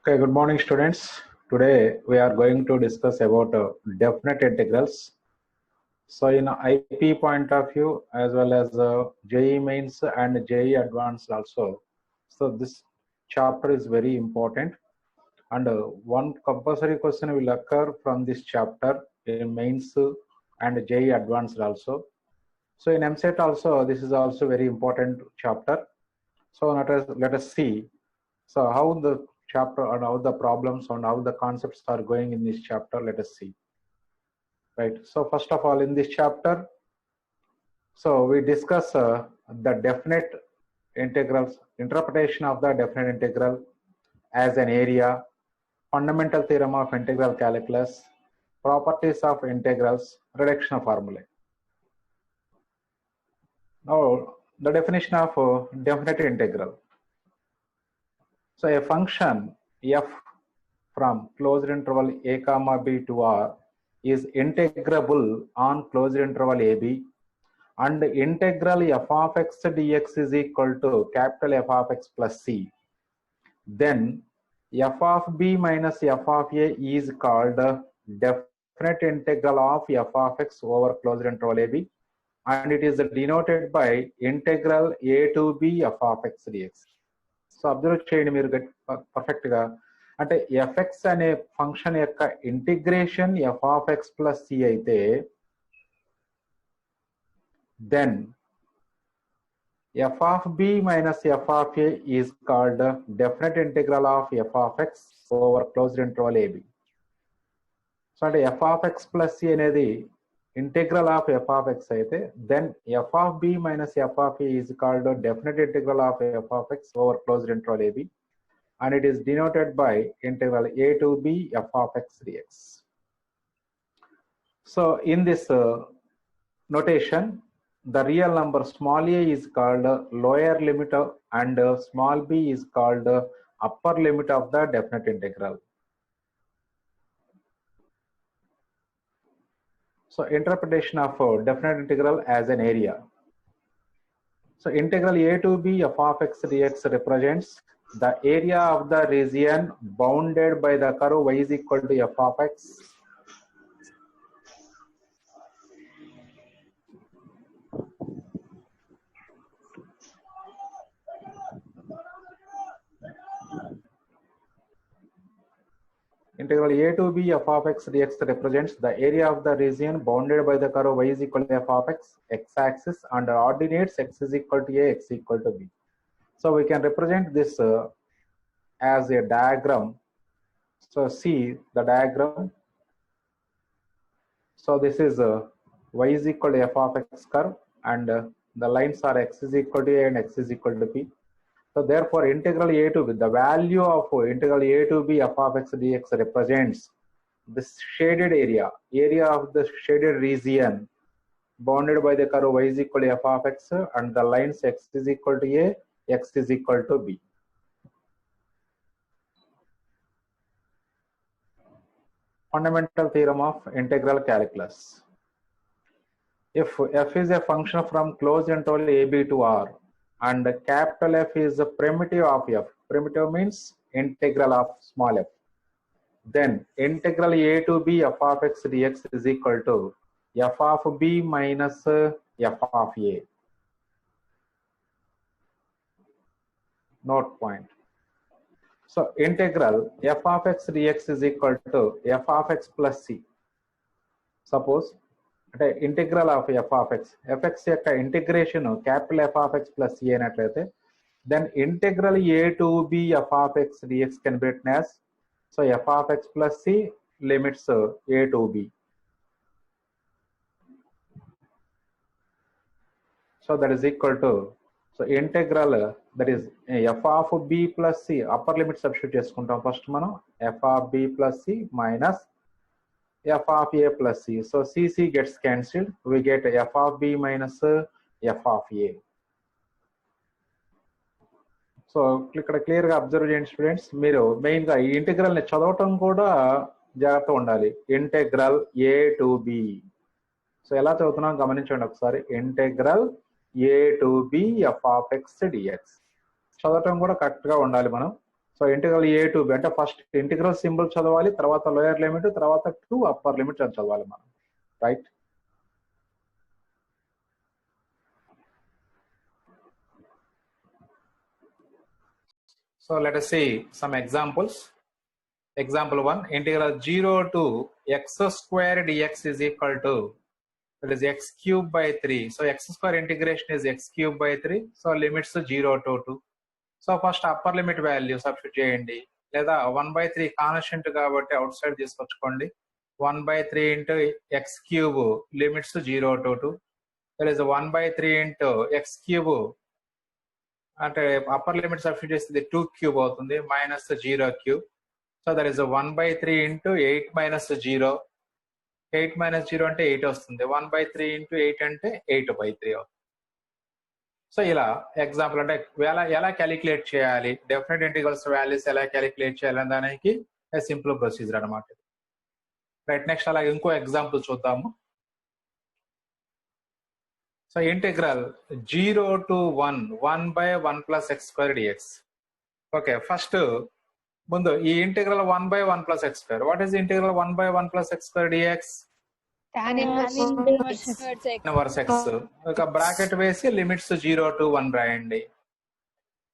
Okay, good morning students. Today we are going to discuss about definite integrals. So in IP point of view as well as JEE mains and JEE advanced also. So this chapter is very important and one compulsory question will occur from this chapter in mains and JEE advanced also. So in MSET also this is also very important chapter. So let us see so how the chapter and how the problems and how the concepts are going in this chapter, let us see. Right. So first of all, in this chapter, so we discuss the definite integrals, interpretation of the definite integral as an area, fundamental theorem of integral calculus, properties of integrals, reduction of formulae. Now, the definition of definite integral. So a function f from closed interval a comma b to r is integrable on closed interval ab, and integral f of x dx is equal to capital F of x plus c. Then f of b minus f of a is called definite integral of f of x over closed interval ab, and it is denoted by integral a to b f of x dx. So observe చేయండి మీరు perfect గా అంటే f x అనే function యొక్క integration f of x plus c అయితే then f of b minus f of a is called definite integral of f of x over closed interval a b. So అంటే f of x plus c అనేది integral of f of x అయితే then f of b minus f of a is called definite integral of f of x over closed interval a b, and it is denoted by integral a to b f of x dx. So in this notation, the real number small a is called lower limit and small b is called upper limit of the definite integral. So interpretation of definite integral as an area. So integral a to b f of x dx represents the area of the region bounded by the curve y is equal to f of x integral a to b f of x dx represents the area of the region bounded by the curve y is equal to f of x, x-axis, and ordinates x is equal to a, x equal to b. So we can represent this as a diagram. So see the diagram. So this is y is equal to f of x curve, and the lines are x is equal to a and x is equal to b. So therefore integral a to b, the value of integral a to b f of x dx represents this shaded area of the shaded region bounded by the curve y is equal to f of x and the lines x is equal to a, x is equal to b. Fundamental theorem of integral calculus. If f is a function from closed interval ab to r and capital F is a primitive of f, primitive means integral of small f, then integral a to b f of x dx is equal to f of b minus f of a. Note point. So integral f of x dx is equal to f of x plus c. Suppose అంటే integral of f of x, f x యొక్క integration capital f of x plus c అయినట్లయితే then integral a to b f of x d x can be written as so f of x plus c limits a to b. So that is equal to so integral that is f of b plus c upper limit substitute చేసుకుంటాం first మనం f of b plus c minus f of a plus c. So c gets cancelled. We get f of b minus f of a. So ఇక్కడ clear గా observe చేయండి students, మీరు main గా ఈ integral ని చదవటం కూడా జాగ్రత్త ఉండాలి. Integral a to b, so ఎలా చదువుతున్నాం గమనించండి ఒకసారి. Integral a to b f of x dx చదవటం కూడా కరెక్ట్ గా ఉండాలి మనం. So integral a to b అంటే ఫస్ట్ ఇంటిగ్రల్ సింబల్ చదవాలి, తర్వాత లోయర్ లిమిట్, తర్వాత టు అప్పర్ లిమిట్ అని చదవాలి మనం, right? So let us see some examples. Example 1, integral 0 to x square dx is equal to, that is x cube by 3. So x square integration is x cube by 3. So limits 0 to 2. So first upper limit value substitute చేయండి, లేదా 1/3 constant కాబట్టి out side తీసుకొచ్చుకోండి. 1/3 into x cube limits 0 to 2. That is 1/3 into x cube అంటే upper limit substitute చేస్తే 2 cube అవుతుంది, minus 0 cube. So that is 1/3 into 8 minus 0. 8 minus 0 అంటే 8 వస్తుంది. 1/3 into 8 అంటే 8/3 అవుతుంది. సో ఇలా ఎగ్జాంపుల్ అంటే ఎలా క్యాలిక్యులేట్ చేయాలి, డెఫినెట్ ఇంటిగ్రల్స్ వాల్యూస్ ఎలా క్యాలిక్యులేట్ చేయాలి దానికి సింపుల్ ప్రొసీజర్ అనమాట. రైట్, నెక్స్ట్ అలాగే ఇంకో ఎగ్జాంపుల్ చూద్దాము. So integral 0 to 1 1/1 plus x square dx. Okay, first ముందు ఈ integral 1/1 plus x square. What is integral 1/1 plus x square dx? tan inverse x. ఒక బ్రాకెట్ వేసి లిమిట్స్ 0 to 1 రాయండి.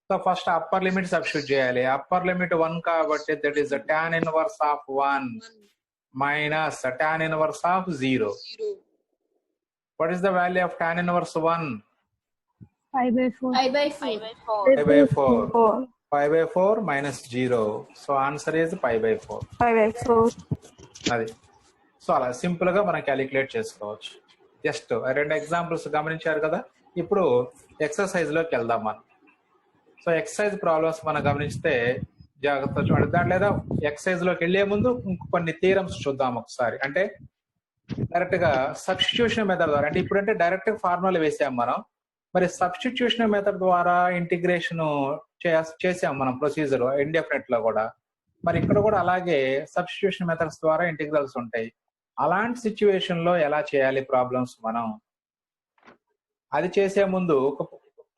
So first upper limit substitute చేయాలి. Upper limit 1 కాబట్టి that is tan inverse of 1 minus tan inverse of 0. What is the value of tan inverse 1? 5/4. 5/4 minus 0. So answer is 5/4. 5/4. అది. So అలా simple గా మనం calculate చేసుకోవచ్చు. Just 2 examples గమనించారు కదా. ఇప్పుడు ఎక్సర్సైజ్ లోకి వెళ్దాం మనం. సో ఎక్సర్సైజ్ ప్రాబ్లమ్స్ మనం గమనిస్తే జాగ్రత్త చూడండి. దాని లేదా ఎక్సర్సైజ్ లోకి వెళ్లే ముందు కొన్ని థియరమ్స్ చూద్దాం ఒకసారి. అంటే డైరెక్ట్ గా సబ్స్టిట్యూషన్ మెథడ్ ద్వారా, అంటే ఇప్పుడంటే డైరెక్ట్ ఫార్ములా వేసాం మనం, మరి సబ్స్టిట్యూషన్ మెథడ్ ద్వారా ఇంటిగ్రేషన్ చేసాం మనం ప్రొసీజర్ ఇండెఫినెట్ లో కూడా. మరి ఇక్కడ కూడా అలాగే సబ్స్టిట్యూషన్ మెథడ్స్ ద్వారా ఇంటిగ్రల్స్ ఉంటాయి. అలాంటి సిచ్యువేషన్ లో ఎలా చేయాలి ప్రాబ్లమ్స్ మనం, అది చేసే ముందు ఒక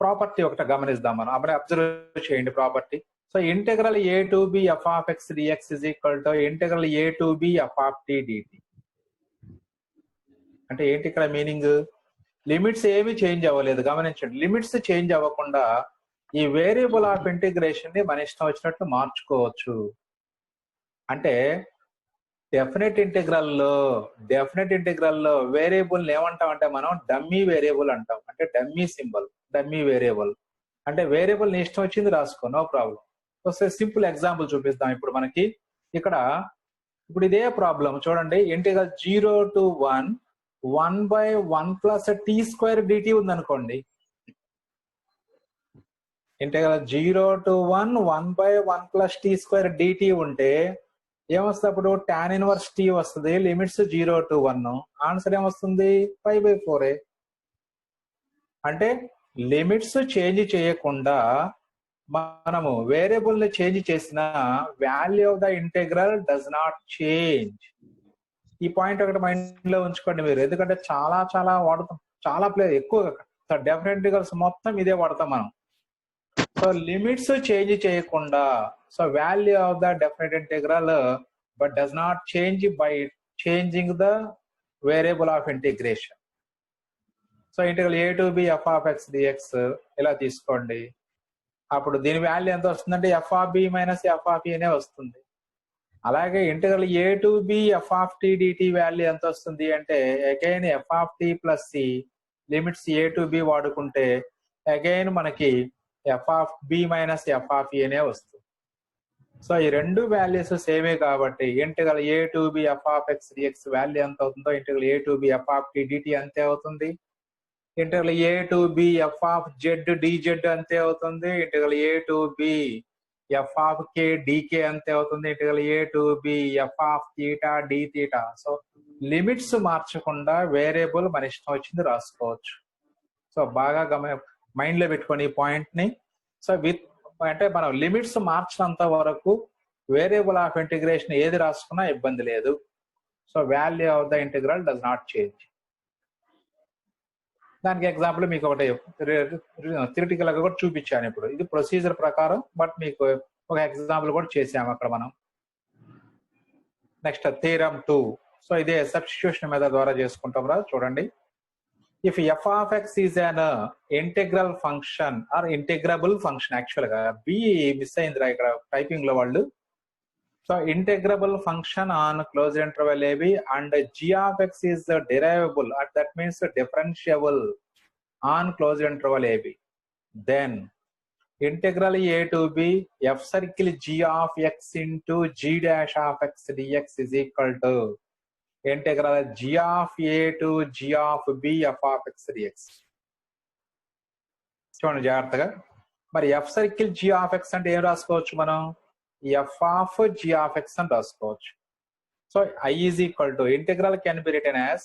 ప్రాపర్టీ ఒకటి గమనిద్దాం మనం. అప్పుడే అబ్జర్వ్ చేయండి property. So integral a to b f of x dx is equal to integral a to b f of t dt. అంటే ఏంటి ఇక్కడ మీనింగ్? లిమిట్స్ ఏమి చేంజ్ అవ్వలేదు, గమనించండి. లిమిట్స్ చేంజ్ అవ్వకుండా ఈ వేరియబుల్ ఆఫ్ ఇంటిగ్రేషన్ ని మన ఇష్టం వచ్చినట్టు మార్చుకోవచ్చు. అంటే డెఫినెట్ ఇంటిగ్రల్ లో వేరియబుల్ ఏమంటాం అంటే మనం డమ్మీ వేరియబుల్ అంటాం. అంటే డమ్మీ సింబల్, డమ్మీ వేరియబుల్ అంటే వేరియబుల్ ని ఇష్టం వచ్చింది రాసుకో, no problem. So simple example చూపిస్తాం ఇప్పుడు మనకి. ఇక్కడ ఇప్పుడు ఇదే ప్రాబ్లం చూడండి. Integral 0 to 1 1/1 plus t square dt ఉంది అనుకోండి. Integral 0 to 1 1/1 plus t square dt ఉంటే ఏమొస్తుంది? అప్పుడు tan inverse t వస్తుంది. Limits 0 to 1. ఆన్సర్ ఏమొస్తుంది? 5/4. అంటే లిమిట్స్ చేంజ్ చేయకుండా మనము వేరియబుల్ ని చేంజ్ చేసిన value of the integral does not change. ఈ పాయింట్ ఒకటి మైండ్ లో ఉంచుకోండి మీరు, ఎందుకంటే చాలా వాడతాం, చాలా ఎక్కువ డెఫినెట్ ఇంటిగ్రల్స్ మొత్తం ఇదే వాడతాం మనం. సో లిమిట్స్ చేంజ్ చేయకుండా, so value of the definite integral but does not change by changing the variable of integration. So integral a to b f of x dx ఇలా తీసుకోండి. అప్పుడు దీని వాల్యూ ఎంత వస్తుందంటే f of b minus f of a అనే వస్తుంది. అలాగే integral a to b f of t dt value ఎంత వస్తుంది అంటే again f of t plus c limits a to b వాడుకుంటే అగైన్ మనకి f of b minus f of a అనే వస్తుంది. సో ఈ రెండు వాల్యూస్ సేమే కాబట్టి integral a to b f of x dx value ఎంత అవుతుందో integral a to b f of t dt అంతే అవుతుంది. Integral a to b f of z dz అంతే అవుతుంది. Integral a to b f of k dk అంతే అవుతుంది. Integral a to b f of theta d theta. So limits మార్చకుండా variable మన ఇష్టం వచ్చింది రాసుకోవచ్చు. సో బాగా మైండ్ లో పెట్టుకోండి ఈ పాయింట్ ని. సో అంటే మనం లిమిట్స్ మార్చినంత వరకు వేరియబుల్ ఆఫ్ ఇంటిగ్రేషన్ ఏది రాసుకున్నా ఇబ్బంది లేదు. So value of the integral does not change. దానికి ఎగ్జాంపుల్ మీకు ఒకటి థియరిటికల్ గా కూడా చూపించాను ఇప్పుడు. ఇది ప్రొసీజర్ ప్రకారం, బట్ మీకు ఒక ఎగ్జాంపుల్ కూడా చేసాము అక్కడ మనం. Next theorem 2. సో ఇదే సబ్స్టిట్యూషన్ మెథడ్ ద్వారా చేసుకుంటాం రా. చూడండి, if f of x is an integral function or integrable function, actual గా బి మిస్ అయిందిరా ఇక్కడ టైపింగ్ లో వాళ్ళు. So integrable function on close interval a b and g of x is derivable, that means differentiable on close interval a b, then integral a to b f circle g of x into g dash of x dx is equal to integral g of a to g of b f of x dx. చూడండి జాగ్రత్తగా. మరి F circle g of x అంటే ఏం రాసుకోవచ్చు మనం? f of g of x అని రాసుకోవచ్చు. So I is equal to integral can be written as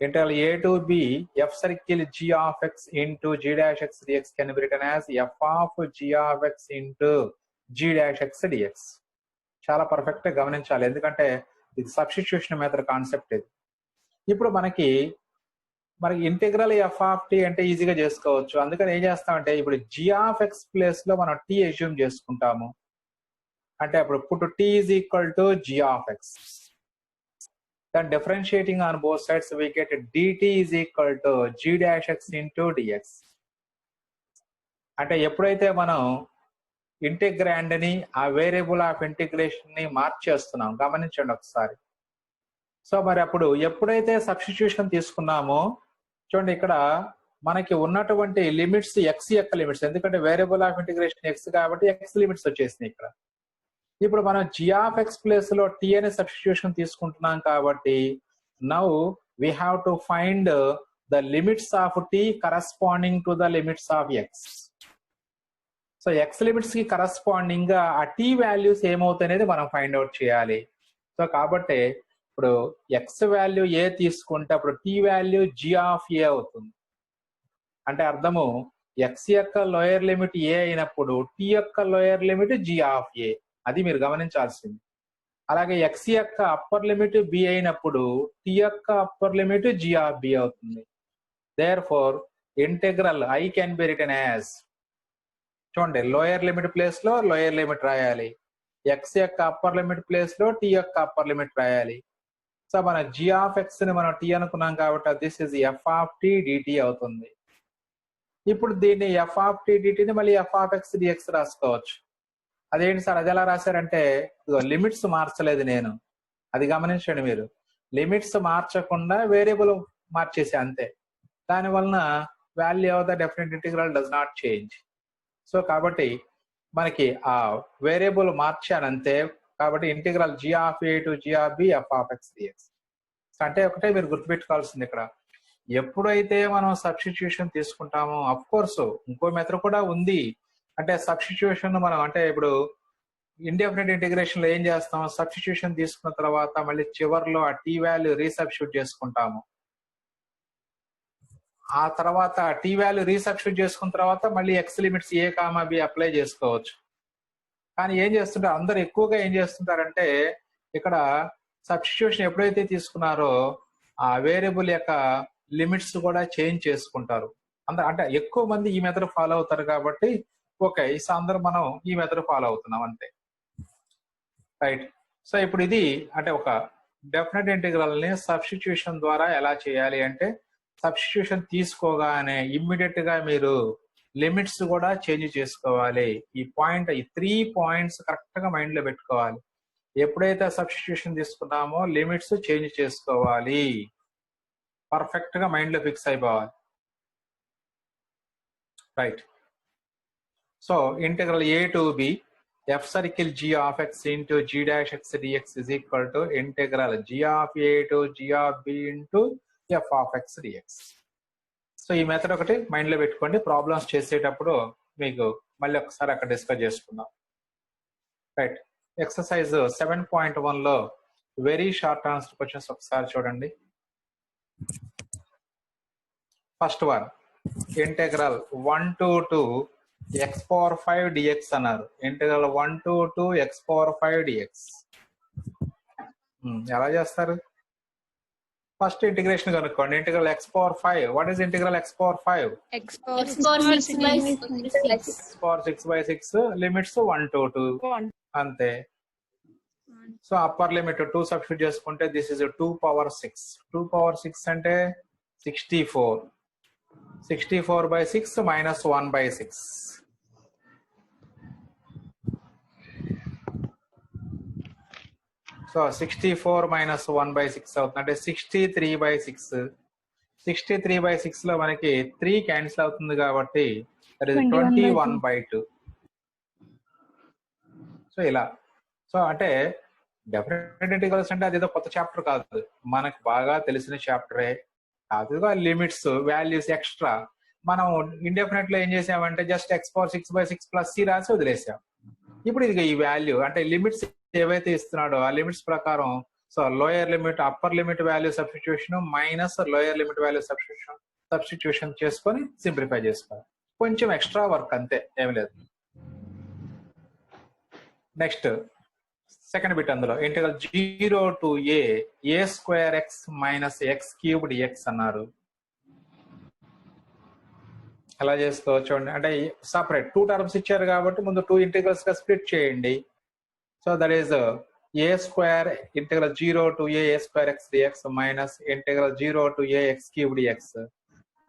integral a to b f circle g of x into g dash x dx can be written as f of g of x into g dash x dx. చాలా perfect గా గమనించాలి, ఎందుకంటే ఇది substitution method concept ఇది. ఇప్పుడు మనకి integral F of tea అంటే ఈజీగా చేసుకోవచ్చు. అందుకని ఏం చేస్తామంటే ఇప్పుడు g ఆఫ్ x ప్లేస్ లో మనం t అజ్యూమ్ చేసుకుంటాము. అంటే అప్పుడు put t is equal to g of x. Then differentiating on both sides, we get dt is equal to g dash x into dx. అంటే ఎప్పుడైతే మనం ఇంటిగ్రాండ్ ని ఆ వేరియబుల్ ఆఫ్ ఇంటిగ్రేషన్ ని మార్చేస్తున్నాం, గమనించండి ఒకసారి. సో మరి అప్పుడు ఎప్పుడైతే సబ్స్టిట్యూషన్ తీసుకున్నామో చూడండి, ఇక్కడ మనకి ఉన్నటువంటి లిమిట్స్ ఎక్స్ యొక్క లిమిట్స్, ఎందుకంటే వేరియబుల్ ఆఫ్ ఇంటిగ్రేషన్ ఎక్స్ కాబట్టి ఎక్స్ లిమిట్స్ వచ్చేసినాయి ఇక్కడ. ఇప్పుడు మనం g ఆఫ్ x ప్లేస్ లో t అనే సబ్స్టిట్యూషన్ తీసుకుంటున్నాం కాబట్టి now we have to find the limits of t corresponding to the limits of x. So x limits కి కరస్పాండింగ్ గా ఆ t వాల్యూస్ ఏమవుతాయి అనేది మనం ఫైండ్ అవుట్ చేయాలి. సో కాబట్టి ఇప్పుడు x వాల్యూ a తీసుకుంటే అప్పుడు t value g of a అవుతుంది. అంటే అర్థము x యొక్క లోయర్ లిమిట్ a అయినప్పుడు t యొక్క lower limit g of a, అది మీరు గమనించాల్సింది. అలాగే x యొక్క అప్పర్ లిమిట్ b అయినప్పుడు t యొక్క upper limit g of b అవుతుంది. Therefore integral I can be written as, చూడండి లోయర్ లిమిట్ ప్లేస్ లో లోయర్ లిమిట్ రాయాలి, x యొక్క అప్పర్ లిమిట్ ప్లేస్ లో t యొక్క అప్పర్ లిమిట్ రాయాలి. సో మన g ఆఫ్ x ని మనం t అనుకున్నాం కాబట్టి this is f of t dt అవుతుంది. ఇప్పుడు దీన్ని f ఆఫ్ t dt ని మళ్ళీ f ఆఫ్ x dx రాసుకోవచ్చు. అదేంటి సార్ అది ఎలా రాశారంటే లిమిట్స్ మార్చలేదు నేను, అది గమనించండి మీరు. లిమిట్స్ మార్చకుండా వేరియబుల్ మార్చేసి అంతే, దాని వలన value of the definite integral does not change. So కాబట్టి మనకి ఆ వేరియబుల్ మార్చానంతే, కాబట్టి integral g of a to g of b f of x dx. అంటే ఒకటే మీరు గుర్తుపెట్టుకోవాల్సింది, ఇక్కడ ఎప్పుడైతే మనం సబ్స్టిట్యూషన్ తీసుకుంటామో, అఫ్ కోర్స్ ఇంకో మెథడ్ కూడా ఉంది. అంటే సబ్స్టిట్యూషన్ మనం అంటే ఇప్పుడు ఇండెఫినిట్ ఇంటిగ్రేషన్ లో ఏం చేస్తాం, సబ్స్టిట్యూషన్ తీసుకున్న తర్వాత మళ్ళీ చివర్లో ఆ టీ వాల్యూ రీసబ్స్టిట్యూట్ చేసుకుంటాము. ఆ తర్వాత టీ వాల్యూ రీసబ్స్టిట్యూట్ చేసుకున్న తర్వాత మళ్ళీ ఎక్స్ లిమిట్స్ ఏ కామా బి అప్లై చేసుకోవచ్చు. కానీ ఏం చేస్తుంటారు అందరు ఎక్కువగా ఏం చేస్తుంటారంటే ఇక్కడ సబ్స్టిట్యూషన్ ఎప్పుడైతే తీసుకున్నారో ఆ వేరియబుల్ యొక్క లిమిట్స్ కూడా చేంజ్ చేసుకుంటారు. అందరు అంటే ఎక్కువ మంది ఈ మెథడ్ ఫాలో అవుతారు కాబట్టి ఓకే, ఈ అందరూ మనం ఈ మెథడ్ ఫాలో అవుతున్నాం అంతే, రైట్. సో ఇప్పుడు ఇది అంటే ఒక డెఫినెట్ ఇంటిగ్రల్ ని సబ్స్టిట్యూషన్ ద్వారా ఎలా చేయాలి అంటే, సబ్స్టిట్యూషన్ తీసుకోగానే ఇమ్మీడియట్ గా మీరు లిమిట్స్ కూడా చేంజ్ చేసుకోవాలి. ఈ 3 పాయింట్స్ కరెక్ట్ గా మైండ్ లో పెట్టుకోవాలి. ఎప్పుడైతే సబ్స్టిట్యూషన్ తీసుకున్నామో లిమిట్స్ చేంజ్ చేసుకోవాలి, పర్ఫెక్ట్ గా మైండ్ లో ఫిక్స్ అయిపోవాలి, right. So integral a to b f circle g of x into g dash x dx is equal to integral g of a to g of b into f of x dx. So ఈ method ఒకటి mind లో పెట్టుకోండి, problems చేసేటప్పుడు మీకు మళ్ళీ ఒకసారి అక్కడ discuss చేసుకుందాం, రైట్. ఎక్సర్సైజ్ 7.1 లో వెరీ షార్ట్ ఆన్సర్ క్వశ్చన్స్ ఒకసారి చూడండి. First one integral 1 to 2 x power 5 dx అన్నారు. Integral 1 to 2 x power 5 dx ఎలా చేస్తారు? ఫస్ట్ ఇంటిగ్రేషన్ కనుక్కోండి. Integral x power 5. What is integral x power 5? X power 6/6. x power 6/6 limits 1 to 2 అంతే. So upper limit 2 substitute చేసుకుంటే this is 2 power 6. 2 power 6 అంటే 64. 64/6 minus 1/6. So 64 minus 1/6 అవుతుంది అంటే 63/6. 63/6 లో మనకి 3 క్యాన్సిల్ అవుతుంది కాబట్టి దట్ ఈస్ 21/2. సో ఇలా. సో అంటే డెఫినెట్ ఇంటిగ్రల్స్ అంటే అదేదో కొత్త చాప్టర్ కాదు, మనకు బాగా తెలిసిన చాప్టరే. అదిగా లిమిట్స్ వాల్యూస్ ఎక్స్ట్రా మనం ఇండెఫినెట్ లో ఏం చేసామంటే just x power 6/6 plus c రాసి వదిలేసాం. ఇప్పుడు ఇది ఈ వాల్యూ అంటే లిమిట్స్ ఏవైతే ఇస్తున్నాడో ఆ లిమిట్స్ ప్రకారం so lower limit upper limit value substitution minus lower limit value substitution చేసుకొని సింప్లిఫై చేసుకోవాలి. కొంచెం ఎక్స్ట్రా వర్క్ అంతే, ఏమి లేదు. నెక్స్ట్ సెకండ్ బిట్ అందులో integral 0 to a square x minus x cubed x అన్నారు. ఎలా చేసుకోవచ్చు అంటే సపరేట్ 2 టర్మ్స్ ఇచ్చారు కాబట్టి ముందు 2 ఇంటిగ్రల్స్ గా స్ప్లిట్ చేయండి. So that is a square integral 0 to a square x dx minus integral 0 to a x cubed x.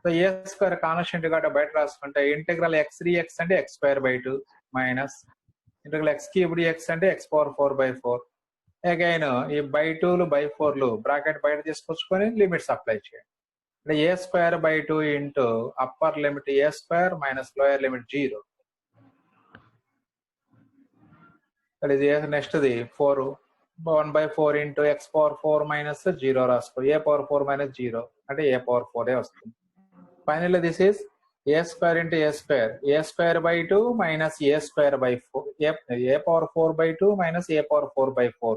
So a square constant కాబట్టి బయట రాసుకుంటే ఇంటిగ్రల్ x dx అంటే x square by 2 minus integral x cubed x అంటే x power 4/4. Again ఈ by 2లు by 4లు bracket బయట తీసుకొచ్చుకొని limits apply చేయండి. అంటే a square by 2 into upper limit a square minus lower limit 0. Next the 4 1/4 into x power 4 minus 0 రాసుకో. a power 4 minus 0 అంటే a power 4 వస్తుంది. Finally this is a square into a square by 2 minus a square by 4, a power 4/2 minus a power 4/4.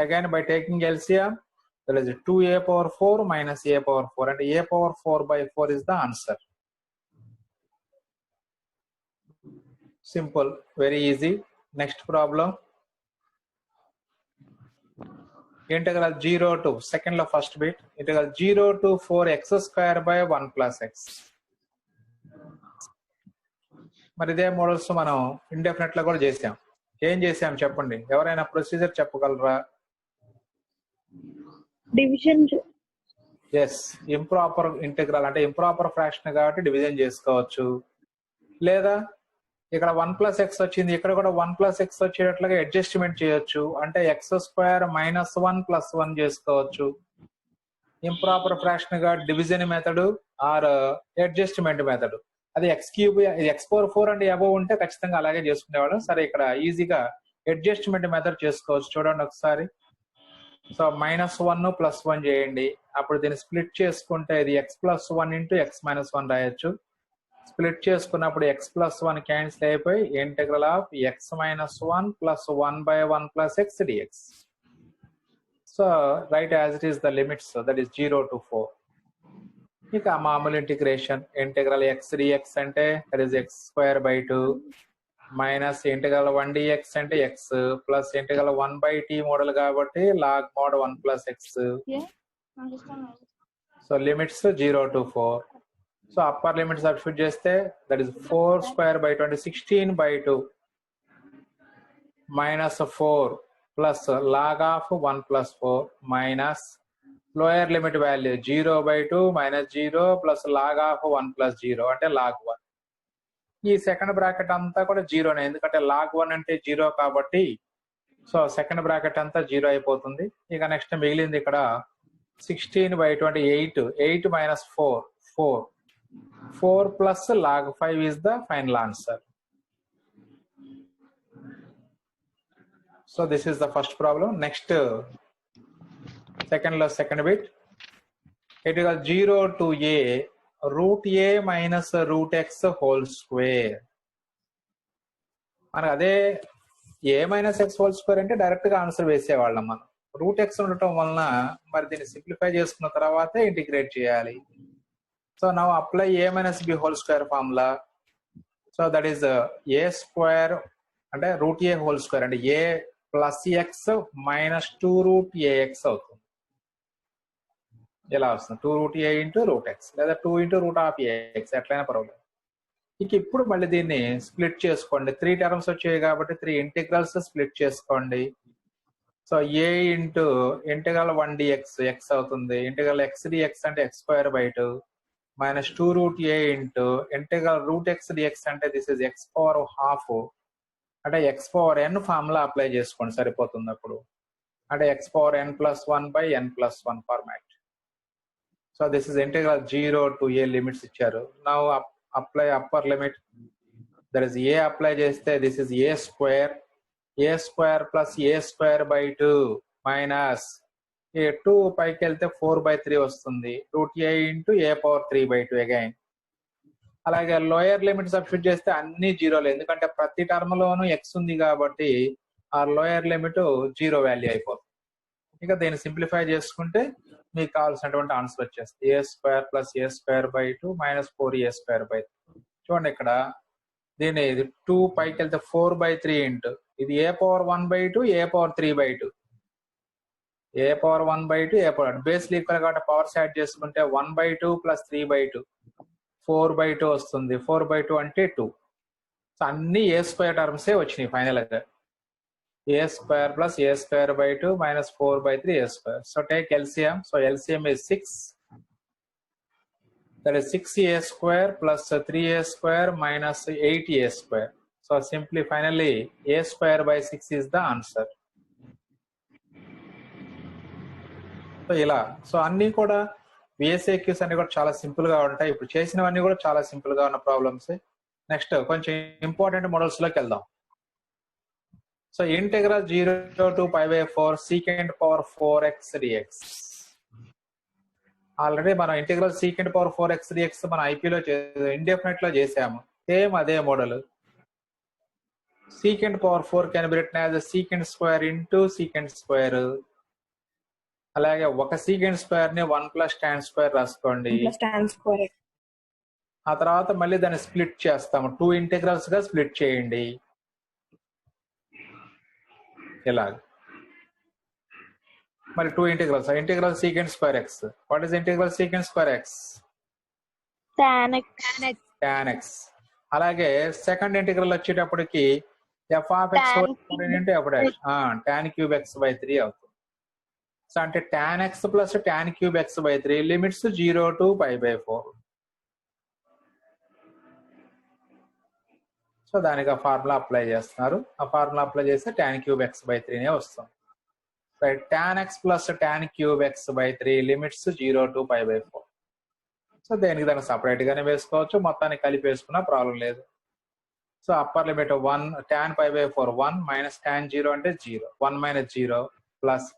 Again by taking LCM, there is 2a power 4 minus a power 4 and a power 4/4 is the answer. Simple, very easy. Next problem. Integral 0 to second లో first bit integral 0 to 4x square by 1 plus x. మరి ఇదే models మనం indefinite లో కూడా చేసాం. ఏం చేసాం చెప్పండి, ఎవరైనా ప్రొసీజర్ చెప్పగలరా? డివిజన్. ఎస్, ఇంప్రాపర్ ఇంటిగ్రల్ అంటే ఇంప్రాపర్ ఫ్రాక్షన్ కాబట్టి డివిజన్ చేసుకోవచ్చు. లేదా ఇక్కడ 1 plus x వచ్చింది, ఇక్కడ కూడా 1 plus x వచ్చేటట్లుగా అడ్జస్ట్మెంట్ చేయొచ్చు. అంటే x square minus 1 plus 1 చేసుకోవచ్చు. ఇంప్రాపర్ ఫ్రాక్షన్ గా division method or adjustment method. అది x cube x power 4 అంటే అబోవ్ ఉంటే ఖచ్చితంగా అలాగే చేసుకునేవాడు. సరే ఇక్కడ ఈజీగా అడ్జస్ట్మెంట్ మెథడ్ చేసుకోవచ్చు. చూడండి ఒకసారి. సో -1 + 1 చేయండి. అప్పుడు దీన్ని స్ప్లిట్ చేసుకుంటే ఇది x + 1 ఇంటూ x - 1 రాయొచ్చు. స్ప్లిట్ చేసుకున్నప్పుడు x + 1 క్యాన్సిల్ అయిపోయి integral of x - 1 + 1/1 + x dx. So right as it is the limits, that is 0 to 4. ఇక మామూలు ఇంటిగ్రేషన్ ఇంటిగ్రల్ x dx అంటే that is x square by 2 minus integral 1 dx అంటే x plus integral 1/t model కాబట్టి log mod 1 + x. So limits 0 to 4. So upper limit substitute చేస్తే that is 4 square by 20 16/2 minus 4 plus log of 1 + 4 minus lower limit value 0/2 minus 0 plus log of 1 + 0 అంటే log 1. ఈ second bracket అంతా కూడా 0నే, ఎందుకంటే log 1 అంటే 0 కాబట్టి. So second bracket అంతా 0 అయిపోతుంది. ఇక నెక్స్ట్ మిగిలింది ఇక్కడ 16/28 8 minus 4 4 plus log 5 is the final answer. So this is the first problem. Next second bit integral 0 to a root a minus root x whole square. మనకు అదే a minus x whole square అంటే direct గా answer వేసేవాళ్ళం. మనం root x ఉండటం వలన మరి దీన్ని simplify చేసుకున్న తర్వాతే ఇంటిగ్రేట్ చేయాలి. So now apply a minus b whole square formula. So that is a square అంటే రూట్ a whole square అంటే a plus x minus 2 root ax అవుతుంది. ఇలా వస్తుంది 2√a ఇంటూ √x లేదా 2 ఇంటూ √(x) ఎట్లయినా పర్వాలేదు. ఇక ఇప్పుడు మళ్ళీ దీన్ని స్ప్లిట్ చేసుకోండి. 3 టర్మ్స్ వచ్చాయి కాబట్టి 3 ఇంటిగ్రల్స్ స్ప్లిట్ చేసుకోండి. So a into integral 1 dx x అవుతుంది. ఇంటిగ్రల్ x dx అంటే x²/2 minus 2√a into integral √x dx అంటే దిస్ ఇస్ x⁻½ అంటే x⁻n ఫార్ములా అప్లై చేసుకోండి సరిపోతుంది అప్పుడు. అంటే x⁻n+1/n+1 format. So this is integral 0 to a limits ఇచ్చారు. Now apply upper limit. That is a apply చేస్తే this is a² plus a²/2 minus ఈ 2 పైకి వెళ్తే 4/3 వస్తుంది. √a into a⁻3/2 again. అలాగే లోయర్ లిమిట్ సబ్స్టిట్యూట్ చేస్తే అన్ని జీరోలు, ఎందుకంటే ప్రతి టర్మ్ లోను x ఉంది కాబట్టి ఆ లోయర్ లిమిట్ 0 వాల్యూ అయిపోతుంది. ఇక దీన్ని సింప్లిఫై చేసుకుంటే మీకు కావాల్సినటువంటి ఆన్సర్ వచ్చేస్తుంది. a² plus a²/2 minus 4a²/3. చూడండి ఇక్కడ దీని 2 పైకి వెళ్తే 4/3 ఇంటూ ఇది a⁻1/2 a⁻3/2 a⁻1/2 base equal కాబట్టి పవర్స్ యాడ్ చేసుకుంటే 1/2 ప్లస్ 3/2 4/2 వస్తుంది. 4/2 అంటే 2. సో అన్ని a² టర్మ్సే వచ్చినాయి ఫైనల్ గా. a² plus a²/2 minus 4/3 a². So take LCM. So LCM is 6. That is 6a² plus 3a² minus 8a². So simply finally a²/6 is the answer. So ఇలా so అన్ని కూడా VSAQs అన్ని కూడా చాలా simple గా ఉంటాయి. ఇప్పుడు చేసినవన్నీ కూడా చాలా సింపుల్ గా ఉన్న ప్రాబ్లమ్స్. నెక్స్ట్ కొంచెం ఇంపార్టెంట్ మోడల్స్ లోకి వెళ్దాం. So integral 0 to π/4 sec⁻⁴x dx. Already మనం ఇంటిగ్రల్ sec⁻⁴x dx మనం ఐపీలో ఇండెఫినెట్ లో చేసాము. సేమ్ అదే model. sec⁻⁴ can be written as sec² into sec². అలాగే ఒక sec² ని 1 + tan² రాసుకోండి. ఆ తర్వాత మళ్ళీ దాన్ని స్ప్లిట్ చేస్తాము. 2 ఇంటిగ్రల్స్ గా స్ప్లిట్ చేయండి. ఇలా మరి 2 integrals. Integral sec²x. What is integral sec²x? tan x. అలాగే సెకండ్ ఇంటిగ్రల్ వచ్చేటప్పటికి f(x) into f' tan³ x/3 అవుతుంది. సో అంటే tan x plus tan³ x/3 limits 0 to π/4. So దానికి ఆ ఫార్ములా అప్లై చేస్తున్నారు. ఆ ఫార్ములా అప్లై చేస్తే tan³ x/3 వస్తుంది. Right. tan x plus tan³ x/3 limits 0 to π/4. So దానికి సపరేట్ గానే వేసుకోవచ్చు, మొత్తాన్ని కలిపి వేసుకున్నా ప్రాబ్లం లేదు. So upper limit 1 tan π/4 1 minus tan 0 అంటే 0 1 minus 0 plus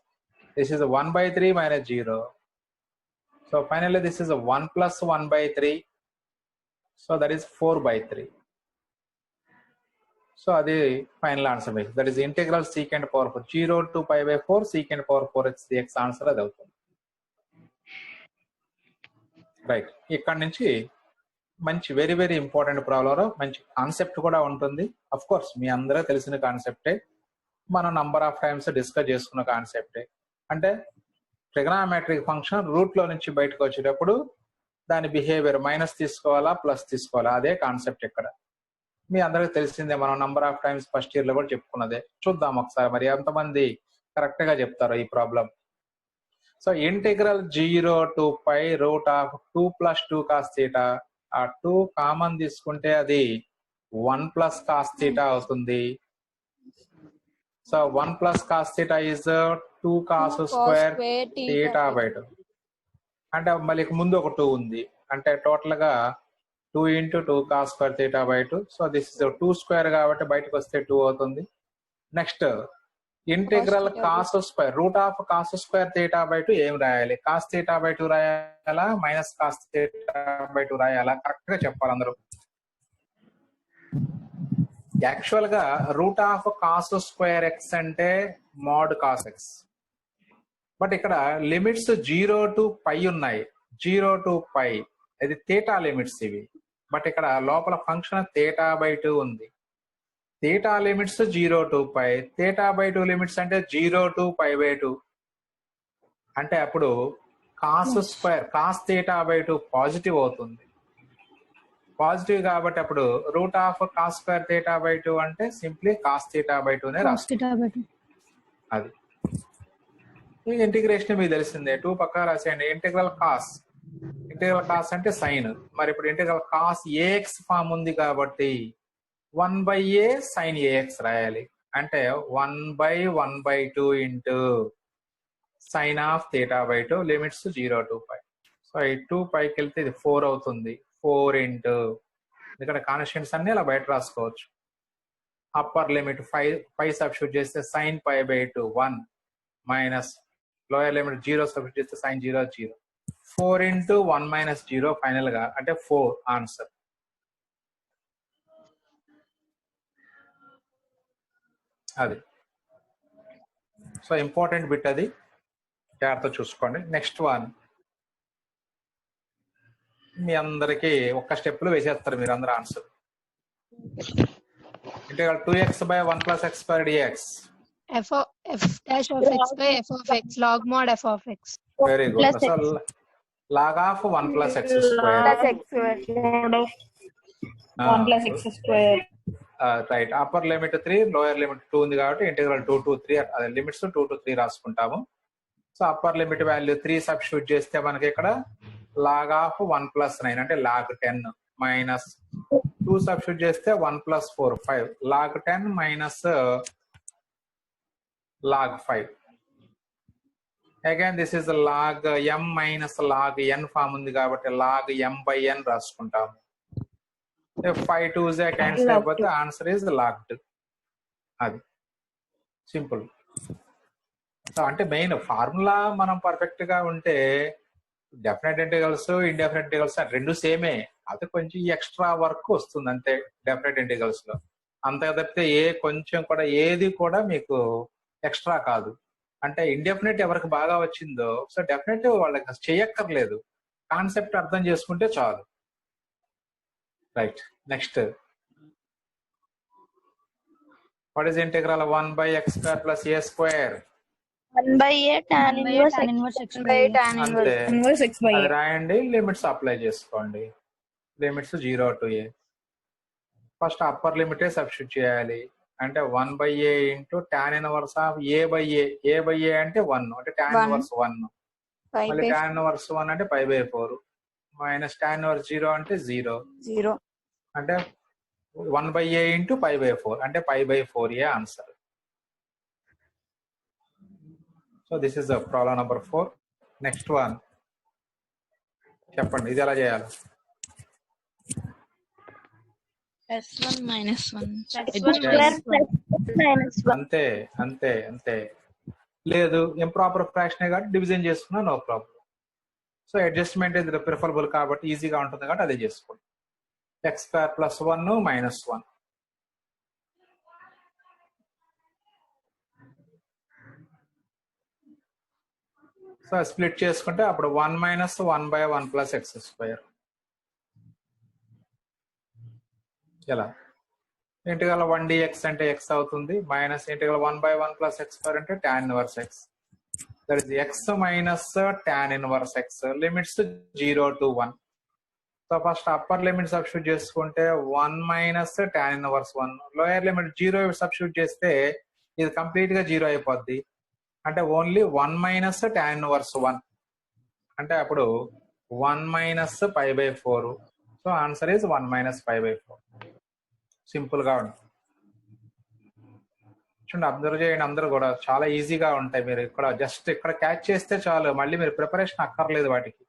this is 1/3 minus 0. So finally this is 1 plus 1/3. So that is 4/3. So అది final answer మీకు. That is integral sec⁻⁴ 0 to π/4 sec⁻⁴x dx answer అది అవుతుంది. Right. ఇక్కడ నుంచి మంచి very very important problem, మంచి concept కూడా ఉంటుంది. అఫ్ కోర్స్ మీ అందరూ తెలిసిన కాన్సెప్టే, మనం నంబర్ ఆఫ్ టైమ్స్ డిస్కస్ చేసుకున్న కాన్సెప్టే. అంటే ట్రిగనామెట్రిక్ ఫంక్షన్ రూట్ లో నుంచి బయటకు వచ్చేటప్పుడు దాని బిహేవియర్ మైనస్ తీసుకోవాలా ప్లస్ తీసుకోవాలా, అదే కాన్సెప్ట్ ఇక్కడ. మీ అందరికి తెలిసిందే, మనం number of times first year లో కూడా చెప్పుకున్నదే. చూద్దాం ఒకసారి మరి ఎంతమంది కరెక్ట్ గా చెప్తారో ఈ problem. So integral 0 to π√2 + 2 cos θ. ఆ 2 కామన్ తీసుకుంటే అది 1 + cos θ అవుతుంది. So 1 + cos θ is 2 cos² θ/2. అంటే మళ్ళీ ముందు ఒక 2 ఉంది, అంటే టోటల్ గా 2 into 2 cos² θ/2. So this is 2² కాబట్టి బయటకు వస్తే 2 అవుతుంది. నెక్స్ట్ ఇంటిగ్రల్ cos² √cos² θ/2 ఏం రాయాలి? cos θ/2 రాయాలా మైనస్ cos θ/2 రాయాలా? కరెక్ట్ గా చెప్పాలి అందరూ. యాక్చువల్ గా √cos² x అంటే mod cos x. బట్ ఇక్కడ లిమిట్స్ 0 to π ఉన్నాయి. 0 to π ఇది థీటా లిమిట్స్ ఇవి. బట్ ఇక్కడ లోపల ఫంక్షన్ θ/2 ఉంది. థీటా లిమిట్స్ 0 to π, θ/2 లిమిట్స్ అంటే 0 to π/2. అంటే అప్పుడు cos square cos theta by 2 positive అవుతుంది. పాజిటివ్ కాబట్టి అప్పుడు root of cos square theta by 2 అంటే సింప్లీ కాస్ థీటా బై 2 నే రాస్తుంది. అది ఈ ఇంటిగ్రేషన్ మీకు తెలిసిందే. 2 పక్క రాసేయండి. ఇంటిగ్రల్ కాస్ అంటే సైన్. మరి ఇప్పుడు ఇంటిగ్రల్ కాస్ ఏఎక్స్ ఫామ్ ఉంది కాబట్టి 1/a sin ax రాయాలి. అంటే 1/1/2 into sine of theta by 2 limits 0 to π. So ఈ 2 పైకి వెళ్తే ఇది 4 అవుతుంది. 4 ఇంటూ ఇక్కడ కాన్స్టెంట్స్ అన్ని ఇలా బయట రాసుకోవచ్చు. అప్పర్ లిమిట్ 5 సబ్స్టిట్యూట్ చేస్తే sin π/2 1 minus lower limit 0 substitute చేస్తే sin 0 0. 4 ఇంటూ 1 మైనస్ 0 ఫైనల్ గా అంటే 4 ఆన్సర్. అది సో ఇంపార్టెంట్ బిట్, అది జాగ్రత్త చూసుకోండి. నెక్స్ట్ వన్ మీ అందరికి ఒక్క స్టెప్ లో వేసేస్తారు మీరు అందరూ answer. Integral 2x/1 + x² dx. f dash of x by f of x log mod f of x. Very good. So log of 1 + x². Mod 1 + x². Right. Upper limit 3 lower limit 2 ఉంది కాబట్టి integral 2 to 3 అదే limits 2 to 3 రాసుకుంటాము. So upper limit value 3 substitute చేస్తే మనకి ఇక్కడ log of 1 + 9 అంటే log 10 minus 2 substitute చేస్తే 1 + 4 5 log 10 minus log 5. Again this is log m minus log n form ఉంది కాబట్టి log m/n రాసుకుంటాము. 5 2s క్యాన్సిల్ అయిపోతే ఆన్సర్ ఇస్ log 2. అది సింపుల్. సో అంటే మెయిన్ ఫార్ములా మనం పర్ఫెక్ట్ గా ఉంటే డెఫినెట్ ఇంటిగ్రల్స్ ఇండెఫినెట్ ఇంటిగ్రల్స్ రెండు సేమే. అది కొంచెం ఎక్స్ట్రా వర్క్ వస్తుంది అంతే డెఫినెట్ ఇంటిగ్రల్స్ లో. అంతే తప్పితే కొంచెం కూడా ఏది కూడా మీకు ఎక్స్ట్రా కాదు. అంటే ఇండెఫినెట్ ఎవరికి బాగా వచ్చిందో సో డెఫినెట్ వాళ్ళకి చేయక్కర్లేదు, కాన్సెప్ట్ అర్థం చేసుకుంటే చాలు. Right. Next what is integral 1/x² + a²? 1/a tan inverse x by tan అంతే. Inverse x by అది a. రాయండి, లిమిట్స్ అప్లై చేసుకోండి. Limits 0 to a. First upper లిమిటే సబ్స్టిట్యూట్ చేయాలి. అంటే 1/a into tan inverse of a/a. a/a అంటే 1 అంటే tan inverse 1 మళ్ళీ tan ఇన్వర్స్ 1 అంటే π/4 మైనస్ tan ఇన్వర్స్ 0 అంటే 0 అంటే 1/a ఇంటూ π/4 అంటే π/4a answer. So this is problem number 4. Next one చెప్పండి, ఇది ఎలా చేయాలి? S1 minus 1. అంతే అంతే అంతే. లేదు ఇంప్రాపర్ ఫ్రాక్షన్ కాబట్టి డివిజన్ చేసుకున్నా నో ప్రాబ్లం. సో అడ్జస్ట్మెంట్ ఇది ప్రిఫరబుల్ కాబట్టి ఈజీగా ఉంటుంది కాబట్టి అదే చేసుకోండి. x² + 1 - 1. సో స్ప్లిట్ చేసుకుంటే అప్పుడు 1 - 1/1 + x². ఎలా? ఇంటిగ్రల్ 1dx అంటే x అవుతుంది మైనస్ ఇంటిగ్రల్ 1/1 + x² అంటే tan inverse x. That is x minus tan inverse x. Limits 0 to 1. So first upper limit substitute చేసుకుంటే 1 minus tan inverse 1. Lower limit 0 substitute చేస్తే ఇది complete గా 0 అయిపోద్ది. అంటే ఓన్లీ 1 మైనస్ tan ఇన్వర్స్ 1 అంటే అప్పుడు 1 minus π/4. So answer is 1 minus π/4. Simple గా ఉంటుంది. చూడండి, అబ్జర్వ్ చేయండి, అందరూ కూడా చాలా ఈజీగా ఉంటాయి. మీరు ఇక్కడ జస్ట్ ఇక్కడ క్యాచ్ చేస్తే చాలు, మళ్ళీ మీరు ప్రిపరేషన్ అక్కర్లేదు వాటికి.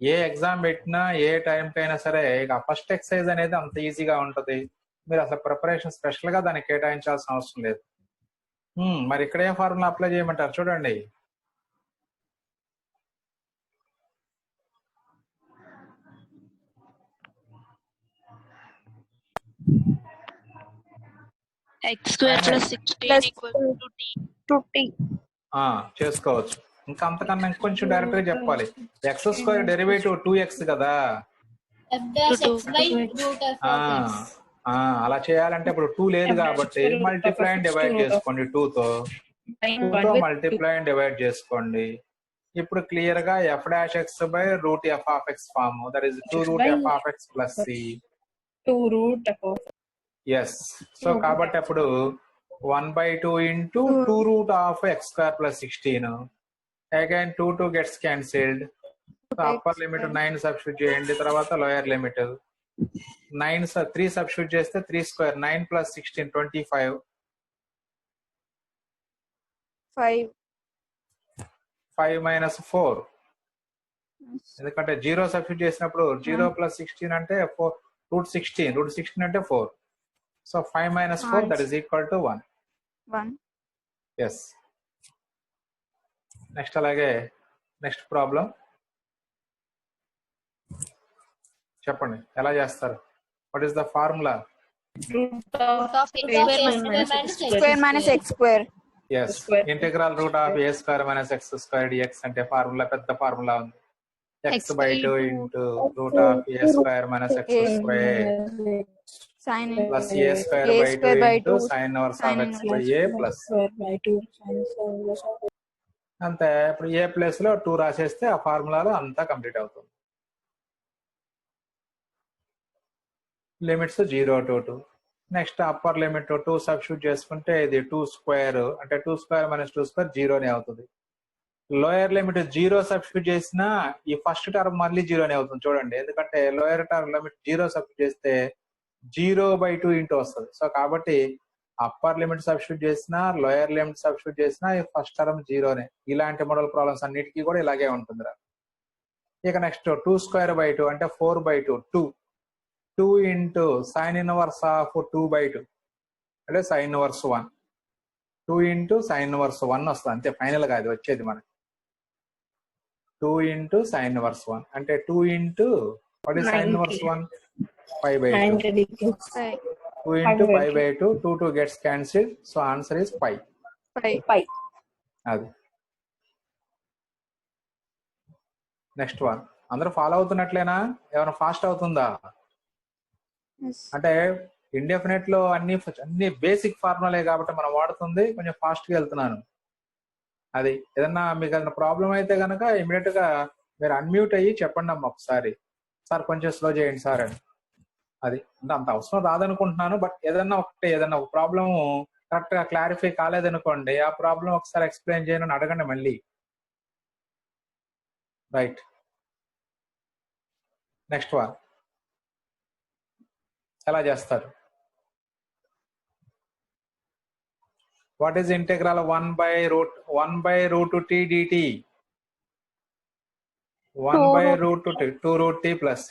ఏ ఎగ్జామ్ పెట్టినా ఏ టైంకి అయినా సరే ఇక ఫస్ట్ ఎక్సర్సైజ్ అనేది అంత ఈజీగా ఉంటుంది. మీరు అసలు ప్రిపరేషన్ స్పెషల్ గా దానికి కేటాయించాల్సిన అవసరం లేదు. మరి ఇక్కడ ఏ ఫార్ములా అప్లై చేయమంటారు చూడండి. x² + 16 = t. చేసుకోవచ్చు. ఇంకా అంతకన్నా ఇంకొంచెం డైరెక్ట్ గా చెప్పాలి. x² డెరివేటివ్ 2x కదా. f dash x by root f of x. అలా చేయాలంటే ఇప్పుడు 2 లేదు కాబట్టి మల్టిప్లై అండ్ డివైడ్ చేసుకోండి. 2తో మల్టిప్లై అండ్ డివైడ్ చేసుకోండి. ఇప్పుడు క్లియర్ గా f dash x by root f of x form, that is 2 root f of x plus c. 2 root f of yes. So కాబట్టి అప్పుడు 1/2 into 2 root of x square plus 16. Again 2 gets cancelled. So upper limit 9 substitute చేయండి, తర్వాత lower limit 9 3 substitute చేస్తే 3 square 9 plus 16 25. 5 minus 4, ఎందుకంటే 0 substitute చేసినప్పుడు 0 plus 16 అంటే 4 root 16 అంటే 4. So 5 minus 4 that is equal to 1. Yes. Next అలాగే నెక్స్ట్ ప్రాబ్లం చెప్పండి, ఎలా చేస్తారు? What is the formula? root of x square minus x square. Yes, integral root of a square minus x square dx అంటే formula, పెద్ద formula ఉంది. x/2 into root of a square minus x square Sin plus a square by 2 into sin inverse of x by a plus. అంతే. ఇప్పుడు ఏ place లో 2 రాసేస్తే ఆ ఫార్ములాలో అంతా complete అవుతుంది. Limits 0 to 2. Next upper limit 2 substitute చేసుకుంటే ఇది 2 square అంటే 2 square minus 2 square 0 అవుతుంది. లోయర్ లిమిట్ 0 సబ్స్టిట్యూట్ చేసినా ఈ ఫస్ట్ టర్మ్ మళ్ళీ 0 అవుతుంది చూడండి, ఎందుకంటే లోయర్ టర్మ్ లిమిట్ 0 సబ్స్టిట్యూట్ చేస్తే 0/2 ఇంటూ వస్తుంది. సో కాబట్టి అప్పర్ లిమిట్ సబ్స్టిట్యూట్ చేసినా లోయర్ లిమిట్ సబ్స్టిట్యూట్ చేసినా ఈ ఫస్ట్ టర్మ్ 0. ఇలాంటి మోడల్ ప్రాబ్లమ్స్ అన్నిటికీ కూడా ఇలాగే ఉంటుంది. ఇక నెక్స్ట్ 2 square by 2 అంటే 4/2 2 into sin inverse of 2/2 అంటే sin inverse 1. 2 into sin inverse 1 వస్తుంది అంతే, ఫైనల్ గా అది వచ్చేది మనకి 2 into sin inverse 1 అంటే 2 into what is sin inverse 1? 5/2. 2 into 5/2, 2 gets cancelled, so answer is 5. అది. నెక్స్ట్ వన్ అందరూ ఫాలో అవుతున్నట్లేనా? ఏమైనా ఫాస్ట్ అవుతుందా? అంటే ఇండెఫినెట్ లో అన్ని బేసిక్ ఫార్ములాలే కాబట్టి మనం వాడుతుంది, కొంచెం ఫాస్ట్ గా వెళ్తున్నాను. అది ఏదన్నా మీకు ఏదైనా ప్రాబ్లం అయితే కనుక ఇమీడియట్ గా మీరు అన్మ్యూట్ అయ్యి చెప్పండి అమ్మ ఒకసారి, సార్ కొంచెం స్లో చేయండి సార్ అని. అది అంటే అంత అవసరం రాదనుకుంటున్నాను, బట్ ఏదన్నా ఒక ప్రాబ్లం కరెక్ట్ గా క్లారిఫై కాలేదనుకోండి, ఆ ప్రాబ్లం ఒకసారి ఎక్స్ప్లెయిన్ చేయను అని అడగండి మళ్ళీ. రైట్. నెక్స్ట్ వన్ ఎలా చేస్తారు? What is integral 1/√2 t dt? 1/√2 root t plus c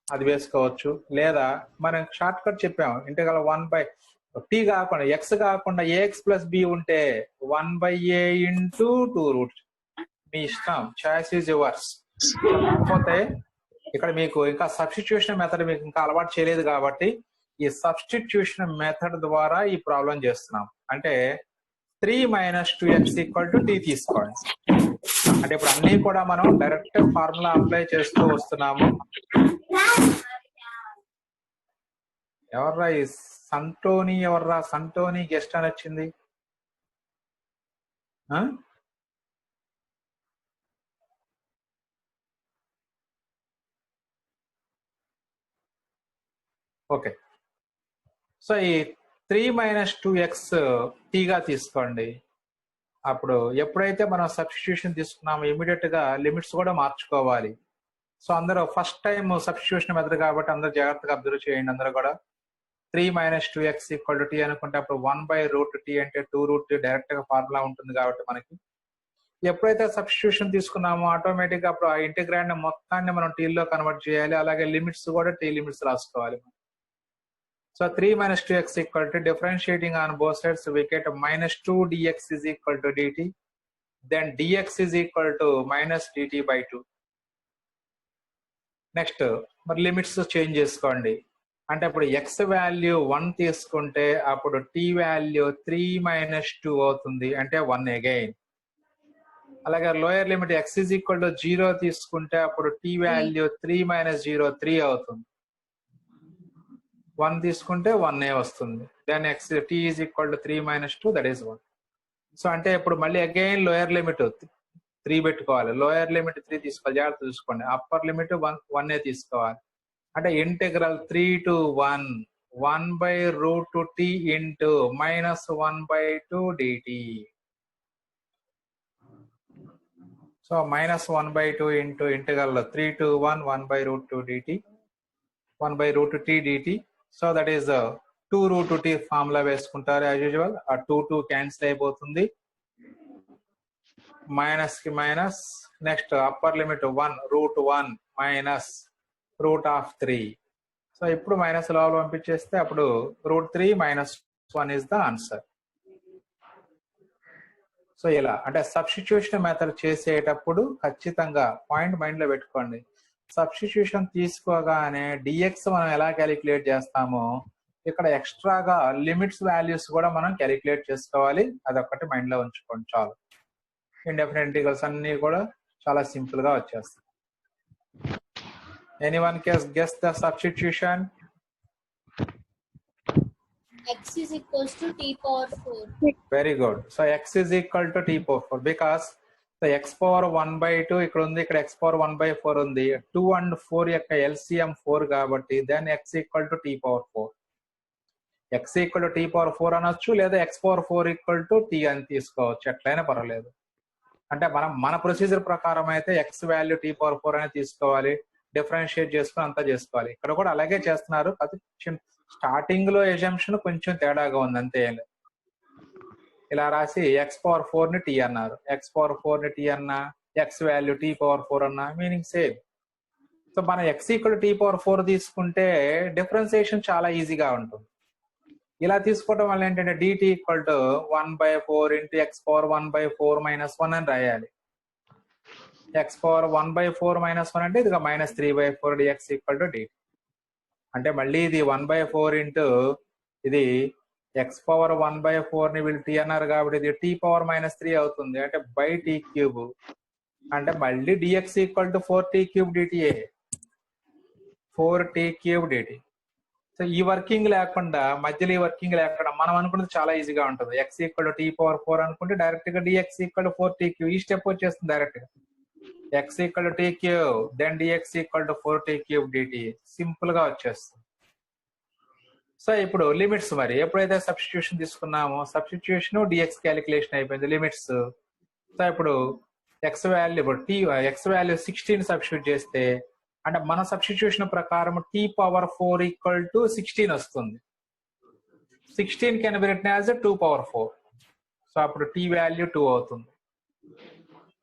అది వేసుకోవచ్చు. లేదా మనం షార్ట్ కట్ చెప్పాము, ఇంటిగ్రల్ 1/t కాకుండా x కాకుండా ax plus b ఉంటే 1/a into 2 root. మీ ఇష్టం, చాయిస్ ఈజ్ యువర్స్. కాకపోతే ఇక్కడ మీకు ఇంకా సబ్స్టిట్యూషన్ మెథడ్ మీకు ఇంకా అలవాటు చేయలేదు కాబట్టి ఈ సబ్స్టిట్యూషన్ మెథడ్ ద్వారా ఈ ప్రాబ్లం చేస్తున్నాం. అంటే 3 - 2x = t తీసుకోండి. అంటే ఇప్పుడు అన్ని కూడా మనం డైరెక్ట్ ఫార్ములా అప్లై చేస్తూ వస్తున్నాము. ఎవర్రా ఈ సంటోని గెస్ట్ అని వచ్చింది? ఓకే. సో ఈ 3 - 2x టీగా తీసుకోండి. అప్పుడు ఎప్పుడైతే మనం సబ్స్టిట్యూషన్ తీసుకున్నామో ఇమీడియట్ గా లిమిట్స్ కూడా మార్చుకోవాలి. సో అందరూ ఫస్ట్ టైం సబ్స్టిట్యూషన్ మెథడ్ కాబట్టి అందరూ జాగ్రత్తగా అబ్జర్వ్ చేయండి. అందరూ కూడా 3 - 2x = t అనుకుంటే అప్పుడు 1/√t అంటే 2 root డైరెక్ట్ గా ఫార్ములా ఉంటుంది కాబట్టి మనకి ఎప్పుడైతే సబ్స్టిట్యూషన్ తీసుకున్నామో ఆటోమేటిక్ గా అప్పుడు ఆ ఇంటిగ్రాండ్ మొత్తాన్ని మనం t లో కన్వర్ట్ చేయాలి. అలాగే లిమిట్స్ కూడా t లిమిట్స్ రాసుకోవాలి. So 3 - 2x = differentiating on both sides we get -2 dx = dt, then dx - dt/2. Next మరి లిమిట్స్ చేంజ్ చేసుకోండి. అంటే అప్పుడు x వాల్యూ 1 తీసుకుంటే అప్పుడు t వాల్యూ 3 - 2 అవుతుంది, అంటే 1 అగైన్. అలాగే లోయర్ లిమిట్ x = 0 తీసుకుంటే అప్పుడు t వాల్యూ 3 - 0 3 అవుతుంది. 1 తీసుకుంటే 1 వస్తుంది. Then t = 3 - 2 that is 1. So అంటే ఇప్పుడు మళ్ళీ అగైన్ లోయర్ లిమిట్ 3 పెట్టుకోవాలి, లోయర్ లిమిట్ 3 తీసుకోవాలి, జాగ్రత్త చూసుకోండి. అప్పర్ లిమిట్ 1 తీసుకోవాలి. అంటే integral 3 to 1 1/√t into -1/2 dt. So -1/2 into integral 3 to 1 1/√2 dt 1/√t dt. So that is 2√2t formula వేసుకుంటారు యాజ్ యూజువల్. ఆ 2 క్యాన్సిల్ అయిపోతుంది, మైనస్ కి minus. Next upper limit 1√1 minus √3. So ఇప్పుడు మైనస్ లోపల పంపించేస్తే అప్పుడు √3 - 1 ఇస్ ద ఆన్సర్. సో ఇలా అంటే substitution method చేసేటప్పుడు ఖచ్చితంగా పాయింట్ మైండ్ లో పెట్టుకోండి. సబ్స్టిట్యూషన్ తీసుకోగానే డిఎక్స్ మనం ఎలా క్యాలిక్యులేట్ చేస్తామో ఇక్కడ ఎక్స్ట్రాగా లిమిట్స్ వాల్యూస్ కూడా మనం క్యాలిక్యులేట్ చేసుకోవాలి. అదొక్కటి మైండ్ లో ఉంచుకోండి చాలు. ఇండెఫినెట్ ఇంటిగ్రల్స్ అన్ని కూడా చాలా సింపుల్ గా వచ్చేస్తాయి. Anyone can guess the substitution? X is equals to t power 4. Very good. So x is equal to t power 4 because the x power 1/2 ఇక్కడ ఉంది, ఇక్కడ x power 1/4 ఉంది. 2 and 4 యొక్క LCM 4 కాబట్టి then x equal to t power 4. x equal to t power 4 అనొచ్చు, లేదా x power 4 equal to t అని తీసుకోవచ్చు, ఎట్లయినా పర్వాలేదు. అంటే మన ప్రొసీజర్ ప్రకారం అయితే x వాల్యూ t power 4 అనేది తీసుకోవాలి, డిఫరెన్షియేట్ చేసుకుని అంతా చేసుకోవాలి. ఇక్కడ కూడా అలాగే చేస్తున్నారు, స్టార్టింగ్ లో ఎజంప్షన్ కొంచెం తేడాగా ఉంది అంతే. ఇలా రాసి x పవర్ 4 ని t అన్నారు, x పవర్ 4 ని t అన్నా, x వాల్యూ t పవర్ 4 అన్నా మీనింగ్ సేమ్. సో మనం x ఈక్వల్ t పవర్ 4 తీసుకుంటే డిఫరెన్సియేషన్ చాలా ఈజీగా ఉంటుంది. ఇలా తీసుకోవడం వల్ల ఏంటంటే dt equal to 1/4 into x power 1/4 - 1 అని రాయాలి. x పవర్ 1/4 - 1 అంటే ఇది -3/4 dx ఈక్వల్ టు dt. అంటే మళ్ళీ ఇది 1/4 ఇంటూ ఇది x పవర్ 1/4 ని వీళ్ళు t అన్నారు కాబట్టి ఇది t పవర్ -3 అవుతుంది, అంటే బై t క్యూబ్. అంటే మళ్ళీ dx equal to 4t³ dt, 4t³ dt. So ఈ వర్కింగ్ లేకుండా, మధ్యలో ఈ వర్కింగ్ లేకుండా మనం అనుకున్నది చాలా ఈజీగా ఉంటుంది. x equal to t power 4 అనుకుంటే డైరెక్ట్ గా dx ఈక్వల్ టు 4t³, ఈ స్టెప్ వచ్చేస్తుంది డైరెక్ట్ గా. x equal to t³ then dx equal to 4t³ dt, simple గా వచ్చేస్తుంది. సో ఇప్పుడు లిమిట్స్, మరి ఎప్పుడైతే సబ్స్టిట్యూషన్ తీసుకున్నామో సబ్స్టిట్యూషన్ dx క్యాలిక్యులేషన్ అయిపోయింది, లిమిట్స్. సో ఇప్పుడు x వాల్యూ, ఇప్పుడు x వాల్యూ 16 సబ్స్టిట్యూట్ చేస్తే అంటే మన సబ్స్టిట్యూషన్ ప్రకారం t పవర్ 4 ఈక్వల్ టు 16 వస్తుంది. 16 can be written as 2 power 4. So అప్పుడు t వాల్యూ 2 అవుతుంది.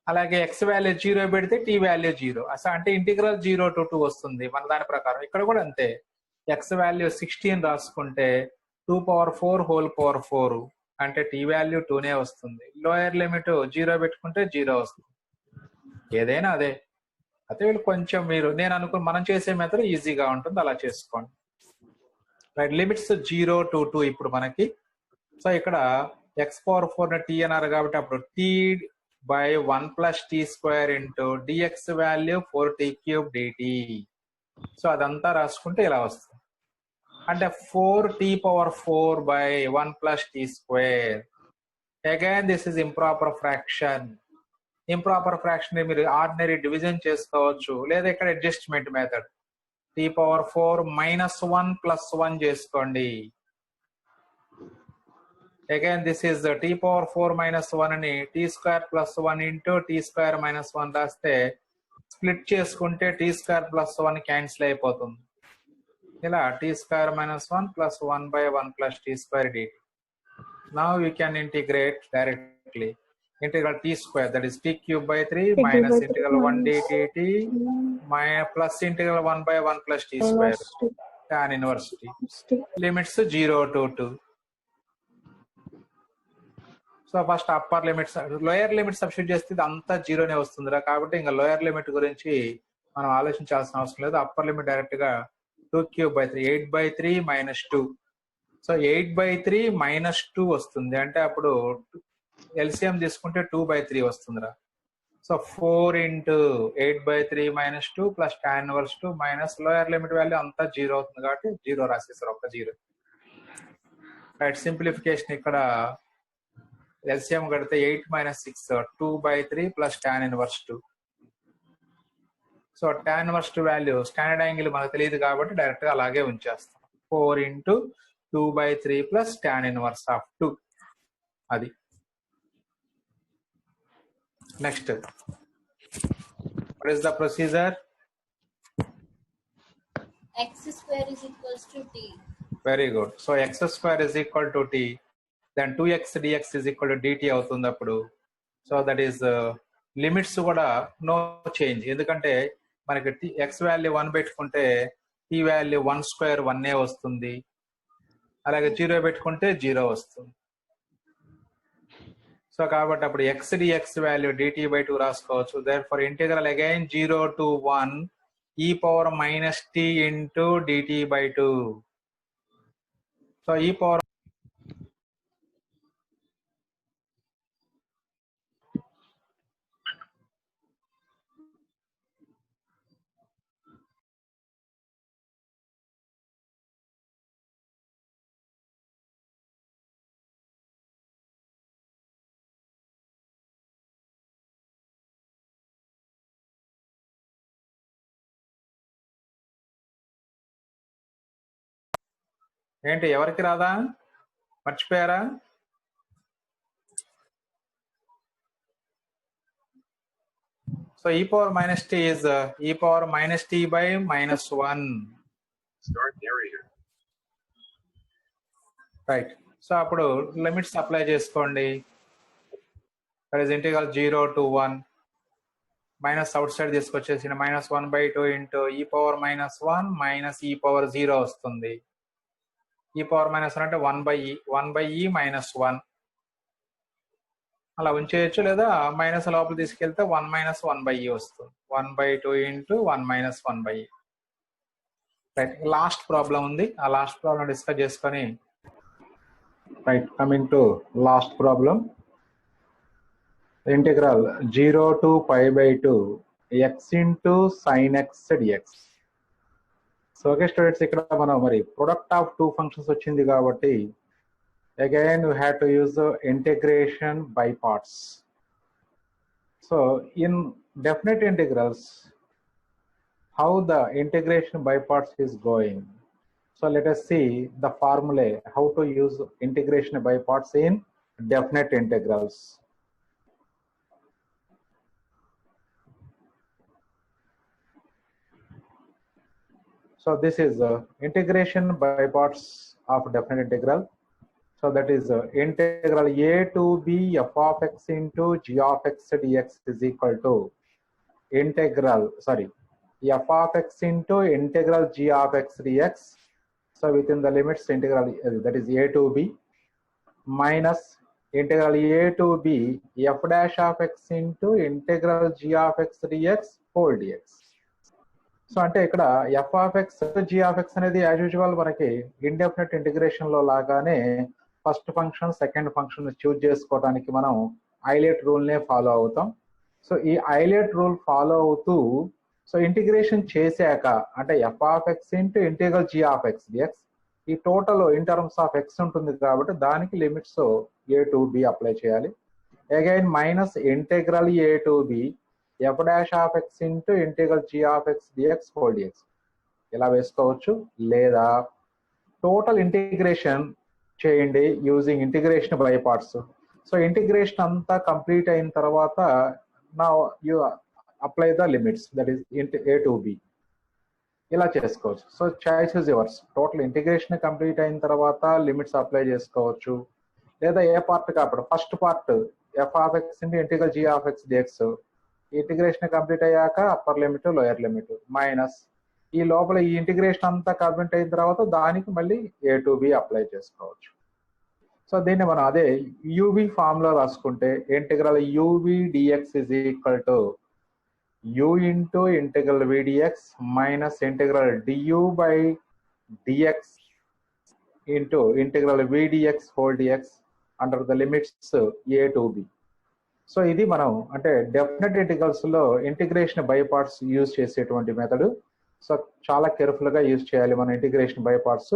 అలాగే x వాల్యూ 0 పెడితే t వాల్యూ 0, అసలు అంటే ఇంటిగ్రల్ 0 to 2 వస్తుంది మన దాని ప్రకారం. ఇక్కడ కూడా అంతే, x వాల్యూ 16 రాసుకుంటే 2 పవర్ 4 హోల్ పవర్ 4 అంటే t వాల్యూ 2నే వస్తుంది. లోయర్ లిమిట్ 0 పెట్టుకుంటే 0 వస్తుంది. ఏదైనా అదే. అయితే వీళ్ళు కొంచెం నేను అనుకున్న మనం చేసే మెథడ్ ఈజీగా ఉంటుంది, అలా చేసుకోండి. రైట్, లిమిట్స్ 0 to 2 ఇప్పుడు మనకి. సో ఇక్కడ x పవర్ 4 ని t అన్నారు కాబట్టి అప్పుడు t/1 + t² into dx value 4t³ dt. So అదంతా రాసుకుంటే ఇలా వస్తుంది, అంటే 4t power 4/1 + t². Again this is improper fraction. Improper fraction మీరు ఆర్డినరీ డివిజన్ చేసుకోవచ్చు, లేదా ఇక్కడ అడ్జస్ట్మెంట్ మెథడ్ t పవర్ 4 - 1 + 1 చేసుకోండి. Again this is t power 4 - 1 అని t² + 1 ఇంటూ t² - 1 రాస్తే స్ప్లిట్ చేసుకుంటే t² + 1 క్యాన్సిల్ అయిపోతుంది. ఇలా t² - 1 + 1/1 + t² dt. Now we can integrate directly. Integral t², that is t³/3 minus integral 1 dt plus integral 1/1 plus t², tan inverse t. Limits 0 to 2. So first upper limits, lower limit substitute చేస్తే అంతా 0నే వస్తుందిరా, కాబట్టి ఇంకా lower limit గురించి మనం ఆలోచించాల్సిన అవసరం లేదు. అప్పర్ లిమిట్ డైరెక్ట్ గా 2³/3 8/3 - 2. సో 8/3 - 2 వస్తుంది, అంటే అప్పుడు ఎల్సిఎం తీసుకుంటే 2/3 వస్తుందిరా. So 4 into 8/3 - 2 plus tan inverse 2 minus lower limit value అంతా 0 అవుతుంది కాబట్టి 0 రాసేసారు, ఒక 0. రైట్, సింప్లిఫికేషన్ ఇక్కడ LCM కడితే 8 minus 6 2/3 plus tan inverse 2. So tan inverse 2 value standard angle మనకు తెలియదు కాబట్టి డైరెక్ట్ గా అలాగే ఉంచేస్తాం. 4 into 2/3 plus tan inverse of 2. అది next. What is the procedure? X square is equals to t. Very good. So x square is equal to t. Then 2x dx is equal to dt అవుతుంది అప్పుడు. So that is limits కూడా no change. ఎందుకంటే మనకి x value 1 పెట్టుకుంటే t value 1 square 1 వస్తుంది. అలాగే 0 పెట్టుకుంటే 0 వస్తుంది. సో కాబట్టి అప్పుడు x dx వాల్యూ dt/2 రాసుకోవచ్చు. therefore integral again 0 to 1 e power minus t into dt/2. So e power ఏంటి ఎవరికి రాదా? మర్చిపోయారా? So e power minus t is e power minus t by minus 1. Start narrator. Right. So అప్పుడు limits apply చేసుకోండి. That is integral 0 to 1 minus out side తీసుకొచ్చేసి -1/2 into e power minus 1 minus e power 0 వస్తుంది. e power minus 1 అంటే 1/e minus 1 అలా ఉంచేయచ్చు, లేదా minus లోపల తీసుకెళ్తే 1 minus 1/e వస్తుంది. 1/2 into 1 minus 1/e. Right. Last problem ఉంది, ఆ లాస్ట్ ప్రాబ్లం డిస్కస్ చేసుకొని right. Coming to last problem. Integral 0 to π/2 x into sin x dx. So okay students, ఇక్కడ మనం మరి ప్రొడక్ట్ ఆఫ్ టూ ఫంక్షన్స్ వచ్చింది కాబట్టి again we have to use the integration by parts. So in definite integrals, how the integration by parts is going. So let us see the formula how to use integration by parts in definite integrals. So this is integration by parts of definite integral. So that is integral a to b f of x into g of x dx is equal to f of x into integral g of x dx. So within the limits integral that is a to b minus integral a to b f dash of x into integral g of x dx whole dx. So అంటే ఇక్కడ f of x g of x అనేది as usual మనకి indefinite integration లో లాగానే first function second function choose చేసుకోవడానికి మనం ఐలేట్ rule నే follow అవుతాం. సో ఈ ఐలేట్ రూల్ ఫాలో అవుతూ సో ఇంటిగ్రేషన్ చేశాక అంటే f of x into integral g of x dx ఈ total in terms of x ఉంటుంది కాబట్టి దానికి limits a to b apply చేయాలి. Again minus integral a to b f dash of x into integral g of x dx whole dx ఇలా వేసుకోవచ్చు. లేదా total integration చేయండి using integration by parts. So integration అంతా complete అయిన తర్వాత నా you apply the limits that is a to b ఇలా చేసుకోవచ్చు. So choice is yours. Total integration complete అయిన తర్వాత లిమిట్స్ అప్లై చేసుకోవచ్చు, లేదా ఏ పార్ట్ కాబట్టి first part f of x into integral g of x dx integration complete అయ్యాక upper limit lower limit minus ఈ లోపల ఈ ఇంటిగ్రేషన్ అంతా కంప్లీట్ అయిన తర్వాత దానికి మళ్ళీ a to b అప్లై చేసుకోవచ్చు. సో దీన్ని మనం అదే యూవి ఫామ్ లో రాసుకుంటే integral uv dx is equal to u into integral v dx minus integral du by dx into integral v dx whole dx under the limits a to b. So ఇది మనం అంటే definite integrals లో integration by parts use చేసేటువంటి method. So చాలా careful గా use చేయాలి మన integration by parts.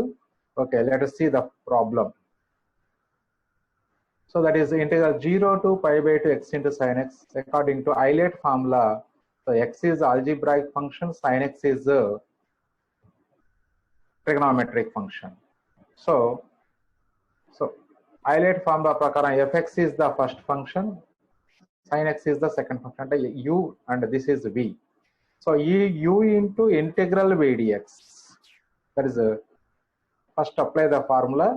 Okay, let us see the problem. So that is integral 0 to pi by 2 x into sin x according to Eilert formula. So x is algebraic function, sin x is a trigonometric function. So Eilert formula prakaram fx is the first function, sin x is the second function, ante u and this is v. So u into integral v dx, that is first apply the formula.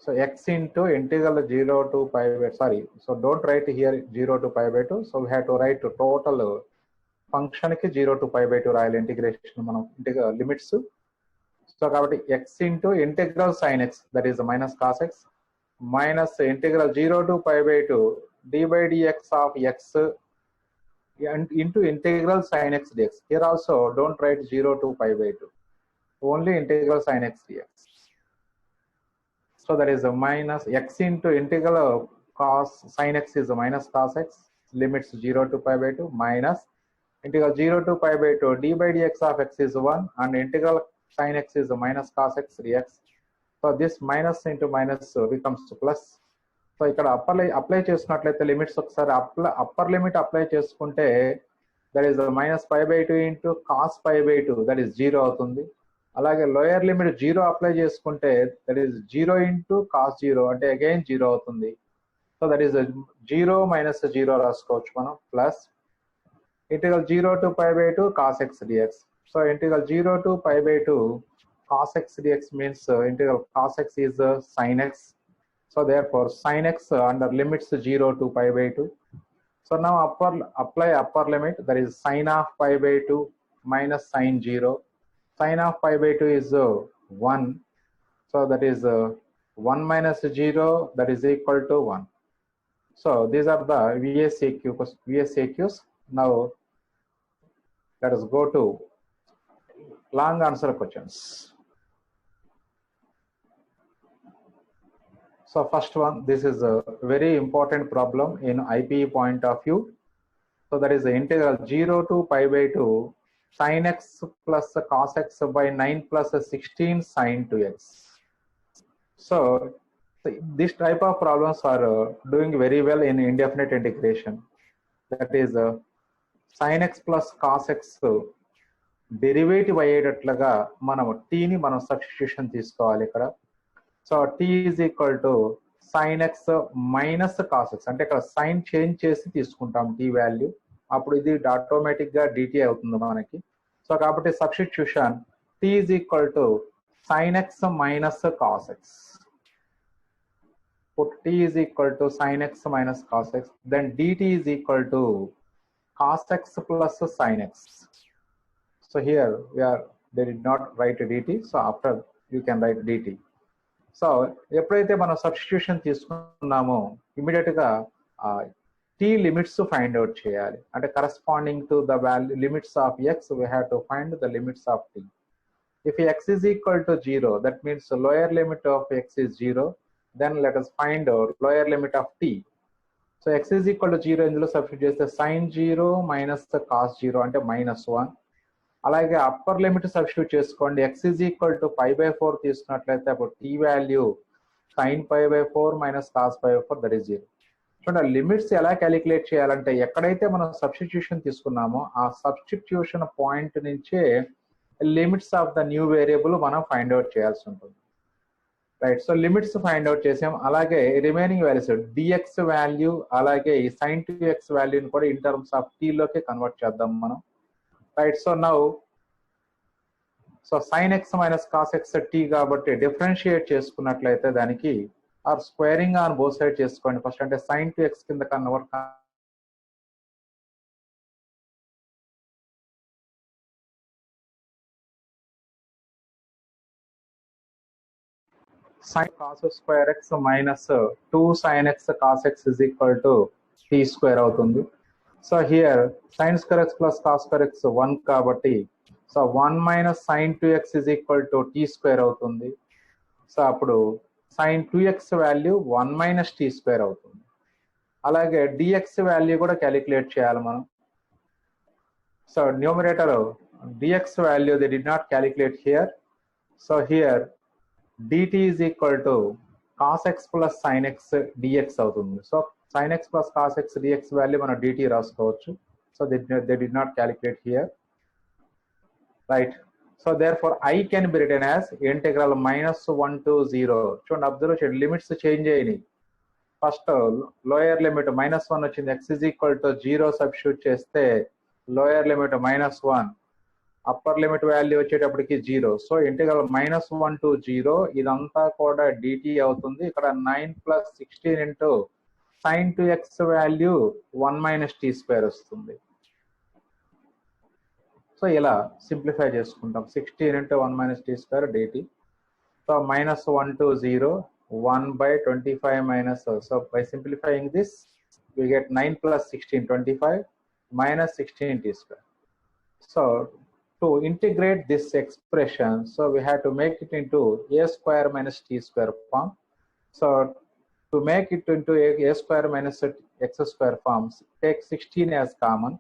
So x into integral 0 to pi by, sorry, so don't write here 0 to pi by 2. So we have to write total function ki 0 to pi by 2 రాయాలి integration మనం integral limits. So కాబట్టి x into integral sin x, that is minus cos x, minus integral 0 to pi by 2 d by dx of x and into integral sin x dx. Here also don't write 0 to pi by 2, only integral sin x dx. So that is a minus x into integral cos sin x is a minus cos x, limits 0 to pi by 2, minus integral 0 to pi by 2 d by dx of x is 1 and integral sin x is a minus cos x dx. So this minus into minus becomes plus. So ఇక్కడ apply చేసినట్లయితే limits ఒకసారి upper limit apply చేసుకుంటే that is minus pi by 2 into cos pi by 2, that is 0 అవుతుంది. అలాగే lower limit 0 apply చేసుకుంటే that is 0 into cos 0 అంటే again 0 అవుతుంది. So that is 0 minus 0 రాసుకోవచ్చు మనం, plus integral 0 to pi by 2 cos x dx. So integral 0 to pi by 2 cos x dx means integral cos x is sin x. So therefore sin x under limits 0 to pi by 2. So now apply upper limit, that is sin of pi by 2 minus sin 0. Sin of pi by 2 is 1. So that is 1 minus 0, that is equal to 1. So these are the VSAQs. Now let us go to long answer questions. So first one, this is a very important problem in IPE point of view. So that is the integral 0 to pi by 2 sin x plus cos x by 9 plus 16 sin 2x. So this type of problems are doing very well in indefinite integration. That is sin x plus cos x derivative అయ్యేటట్లుగా మనం t ని మనం substitution తీసుకోవాలి ఇక్కడ. So t is equal to sine x minus cos x, అంటే ఇక్కడ sign change చేసి తీసుకుంటాం t వాల్యూ, అప్పుడు ఇది ఆటోమేటిక్ గా dt అవుతుంది మనకి. సో కాబట్టి substitution t is equal to sine x minus cos X. Put t is equal to sin x minus cos x, then dt is equal to cos x plus sin x. So here they did not write dt, so after you can write dt. So ఎప్పుడైతే మనం substitution తీసుకున్నామో immediate గా t limits find out చేయాలి. అంటే corresponding to the value limits of x we have to find the limits of t. If x is equal to 0, that means the lower limit of x is 0. Then let us find out lower limit of t. So x is equal to 0 ఇందులో substitute చేస్తే sin 0 minus cos 0 అంటే -1. అలాగే upper limit substitute చేసుకోండి, x is equal to pi by 4 తీసుకున్నట్లయితే అప్పుడు t value sin pi by 4 minus cos pi by 4, that is 0. చూడండి limits ఎలా calculate చేయాలంటే ఎక్కడైతే మనం సబ్స్టిట్యూషన్ తీసుకున్నామో ఆ సబ్స్టిట్యూషన్ పాయింట్ నుంచే limits of the new variable మనం ఫైండ్ అవుట్ చేయాల్సి ఉంటుంది. Right, so limits find out చేసాం. అలాగే రిమైనింగ్ వాల్యూస్ dx వాల్యూ అలాగే ఈ sin 2x వాల్యూని కూడా ఇన్ టర్మ్స్ ఆఫ్ t లోకి కన్వర్ట్ చేద్దాం మనం. Right, so now sin x minus cos x t కాబట్టి డిఫరెన్షియేట్ చేసుకున్నట్లయితే దానికి or squaring on both side చేసుకోండి ఫస్ట్, అంటే sin 2x కింద convert sin cos square x minus 2 sin x cos x is equal to t square అవుతుంది. So here sin square x plus cos square x 1 కాబట్టి so 1 minus sin 2x is equal to t square అవుతుంది. So అప్పుడు sin 2x value 1 minus t square అవుతుంది. అలాగే dx value కూడా calculate చేయాలి మనం. So numerator dx value they did not calculate here. So here dt is equal to cos x plus sin x dx అవుతుంది. So sin x plus cos x dx value మనం dt రాసుకోవచ్చు. So they did not calculate here, right? So therefore I can be written as integral -1 to 0. చూడండి, observe చేయండి, limits change అయినాయి. First lower limit -1 వచ్చింది, x is equal to 0 substitute చేస్తే lower limit -1, upper limit value వచ్చేటప్పటికి 0. So integral -1 to 0 ఇదంతా కూడా dt అవుతుంది. ఇక్కడ 9 + 16 into sin 2x value 1 - t² వస్తుంది. సో ఇలా సింప్లిఫై చేసుకుంటాం. 16 into 1 - t² dt. So -1 to 0, 1/25 minus. So by simplifying this, we get 9 + 16, 25 minus 16 t². So to integrate this expression, so we have to make it into a² - t² form. So to make it into a² - x² forms, take 16 as common.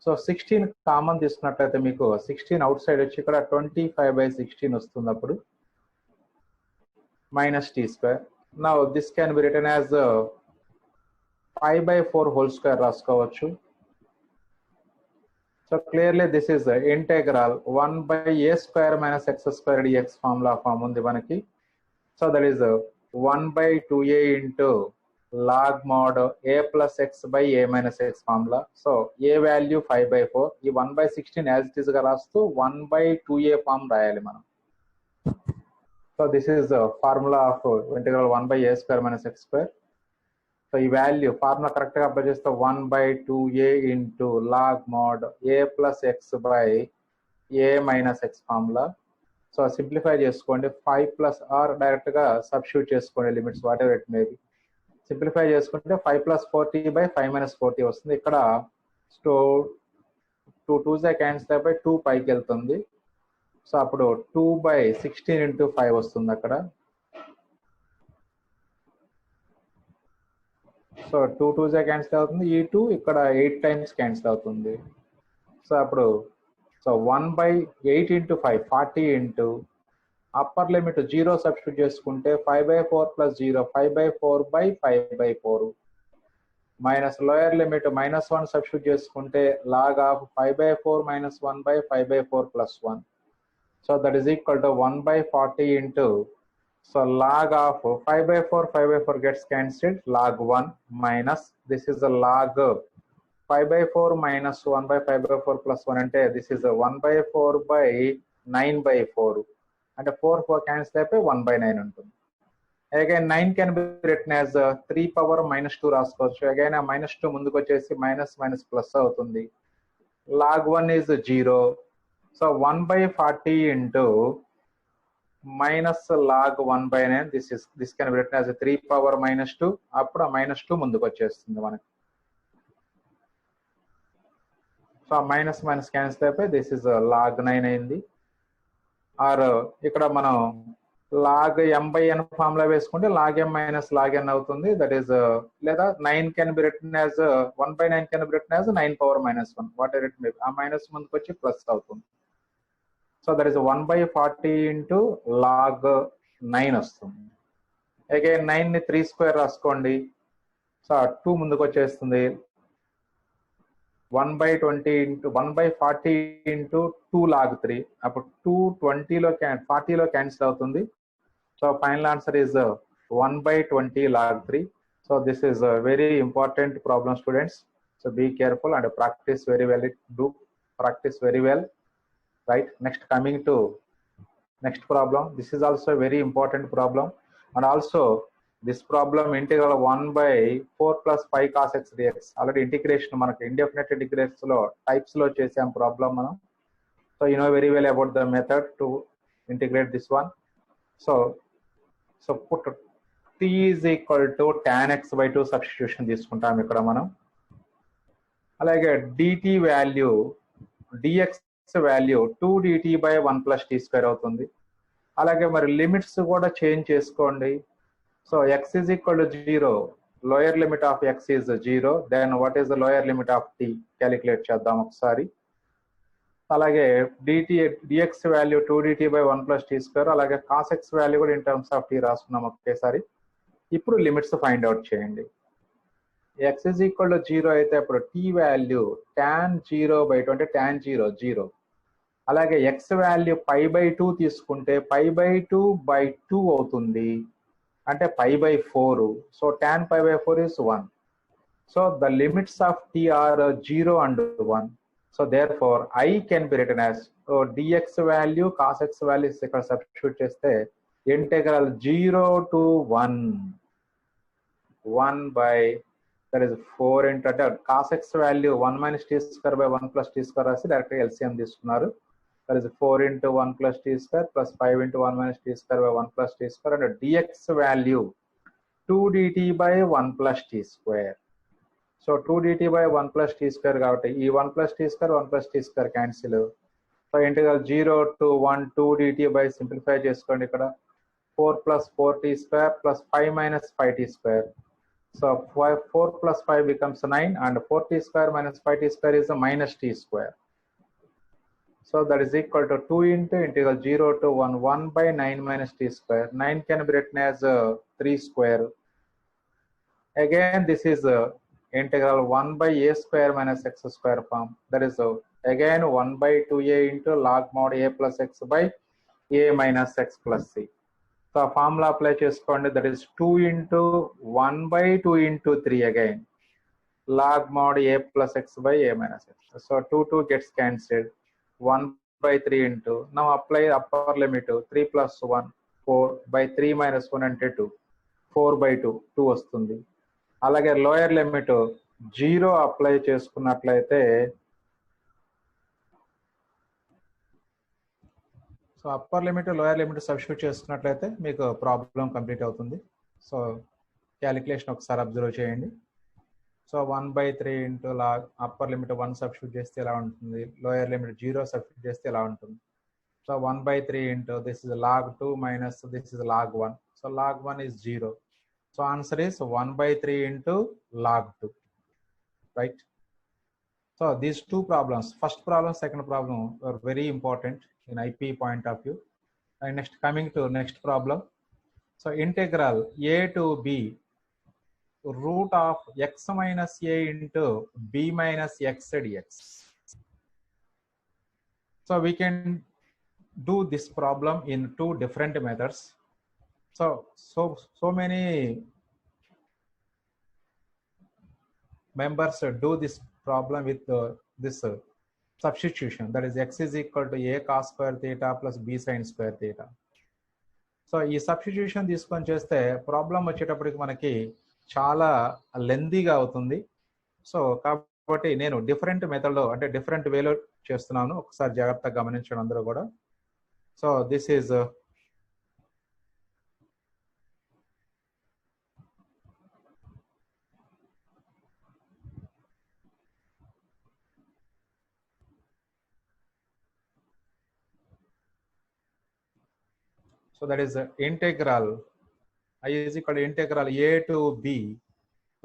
So 16 common తీసుకున్నట్లయితే మీకు 16 out side వచ్చి ఇక్కడ 25/16 వస్తుంది, అప్పుడు -t². Now this can be written as 5/4 whole square రాసుకోవచ్చు. So clearly this is the integral 1/a² - x² dx formula form ఉంది మనకి. So that is 1/2a into log mod a plus x by a minus x formula. So a value 5/4, ఈ 1/16 as it is గా రాస్తూ 1/2a form రాయాలి మనం. So this is the formula of integral 1/a² - x². So ఈ value formula correct గా apply చేస్తే 1/2a into log mod a plus x by a minus x formula. So simplify చేసుకోండి, 5 + r direct గా substitute చేసుకోండి, limits what ever it may be. Simplify చేసుకుంటే 5 + 40/5 - 40 వస్తుంది. ఇక్కడ 2 2s cancel అయిపోయి 2 పైకి వెళ్తుంది. సో అప్పుడు 2/16 into 5 వస్తుంది అక్కడ. సో 2 2s క్యాన్సిల్ అవుతుంది, ఈ 2 ఇక్కడ 8 టైమ్స్ క్యాన్సిల్ అవుతుంది. సో అప్పుడు 1/8 into 5, 40 into upper limit 0 substitute చేసుకుంటే 5/4 + 0, 5/4/5/4 మైనస్ లోయర్ లిమిట్ -1 సబ్స్టిట్యూట్ చేసుకుంటే log of 5/4 - 1/5/4 + 1. So that is equal to 1/40 into, so log of 5/4 gets cancelled, log 1 minus, this is the log 5/4 minus 1/5/4 plus 1 అంటే this is a 1/4/9/4 అంటే 4 cancel అయిపోయి 1/9 ఉంటుంది. Again 9 can be written as 3⁻⁻2 రాసుకోవచ్చు. Again ఆ -2 ముందుకు వచ్చేసి minus plus అవుతుంది. log 1 is 0. So 1/40 into minus log 1/9. This can be written as a 3⁻⁻2. అప్పుడు -2 ముందుకు వచ్చేస్తుంది మనకి. సో మైనస్ క్యాన్సిల్ అయిపోయి దిస్ ఇస్ log 9 అయింది. ఆర్ ఇక్కడ మనం log m/n ఫార్ములా వేసుకుంటే log m - log n అవుతుంది. దట్ ఈస్ లేదా 9 can be written as 1/9 can be written as 9⁻⁻1 what ever it may be. ఆ మైనస్ ముందుకు వచ్చి ప్లస్ అవుతుంది. So that is 1/40 into log 9 వస్తుంది. అగైన్ 9 ని 3² రాసుకోండి. సో 2 ముందుకు వచ్చేస్తుంది. 1/20 into 1/40 into 2 log 3. అప్పుడు 2 20లో 40లో క్యాన్సిల్ అవుతుంది. So final answer is 1/20 log 3. So this is very important problem students. So be careful and practice very well. Do practice very well. Right, next coming to next problem. This is also a very important problem, and also this problem integral 1/4 + 5 cos x dx. Already integration మనకి indefinite integrals లో types లో చేసాం problem మనం. So you know very well about the method to integrate this one. So put t is equal to tan x/2 substitution తీసుకుంటాం ఇక్కడ మనం. అలాగే dt value dx value 2dt/1 + t² అవుతుంది. అలాగే మరి లిమిట్స్ కూడా చేంజ్ చేసుకోండి. So x is equal to 0, lower limit of x is 0, then what is the lower limit of t calculate చేద్దాం ఒకసారి. అలాగే dx value 2dt by 1 plus t square, అలాగే cos x value కూడా in terms of t రాసుకున్నాం ఒకేసారి. ఇప్పుడు limits find out చేయండి. X is equal to 0 అయితే అప్పుడు టీ వాల్యూ tan 0/2 అంటే tan 0 0. అలాగే ఎక్స్ వాల్యూ π/2 తీసుకుంటే π/2/2 అవుతుంది, అంటే π/4. So tan π/4 is 1. So the limits of t are 0 and 1. So therefore I can be written as dx value cos x value is ఇక్కడ substitute చేస్తే integral 0 to 1 by that is 4 into cos x value 1 minus t square by 1 plus t square రాసి direct LCM తీసుకున్నారు. That is 4 into 1 plus t square plus 5 into 1 minus t square by 1 plus t square, and dx value 2 dt by 1 plus t square. So 2 dt by 1 plus t square కాబట్టి ఈ 1 plus t square 1 plus t square cancel. So integral 0 to 1 2 dt by simplify చేసుకోండి. ఇక్కడ 4 plus 4t square plus 5 minus 5t square. So 4 plus 5 becomes 9 and 4t square minus 5t square is a minus t square. So that is equal to 2 into integral 0 to 1 by 9 minus t square. 9 can be written as 3 square. Again this is integral 1 by a square minus x square form. That is again 1 by 2a into log mod a plus x by a minus x plus c. So formula apply చేసుకోండి. That is 2 into 1 by 2 into 3 again log mod a plus x by a minus x. So 2 gets cancelled. 1 by 3 into, now apply upper limit 3 plus 1 4 by 3 minus 1 అంటే 2 4 by 2 వస్తుంది. అలాగే lower limit 0 apply చేసుకున్నట్లయితే so upper limit lower limit substitute చేసుకున్నట్లయితే మీకు problem complete అవుతుంది. So calculation ఒకసారి observe చేయండి. So 1/3 into log upper limit 1 substitute చేస్తే ఎలా ఉంటుంది, లోయర్ లిమిట్ 0 సబ్స్టిట్యూట్ చేస్తే ఎలా ఉంటుంది. So 1/3 into this is log 2 minus this is log 1. So log 1 is 0. So answer is 1/3 into log 2, right? So these two problems, first problem, second problem, are very important in IP point of view. And next, coming to next problem. So integral a to b root of x minus a into b minus x dx. So we can do this problem in two different methods. So many members do this problem with this substitution, that is x is equal to a cos square theta plus b sin square theta. So ఈ substitution తీసుకొని చేస్తే problem వచ్చేటప్పటికి మనకి చాలా లెందీగా అవుతుంది. So కాబట్టి నేను different మెథడ్లో అంటే డిఫరెంట్ వేలో చేస్తున్నాను, ఒకసారి జాగ్రత్తగా గమనించండి అందరూ కూడా. So this is so that is integral I is equal to integral a to b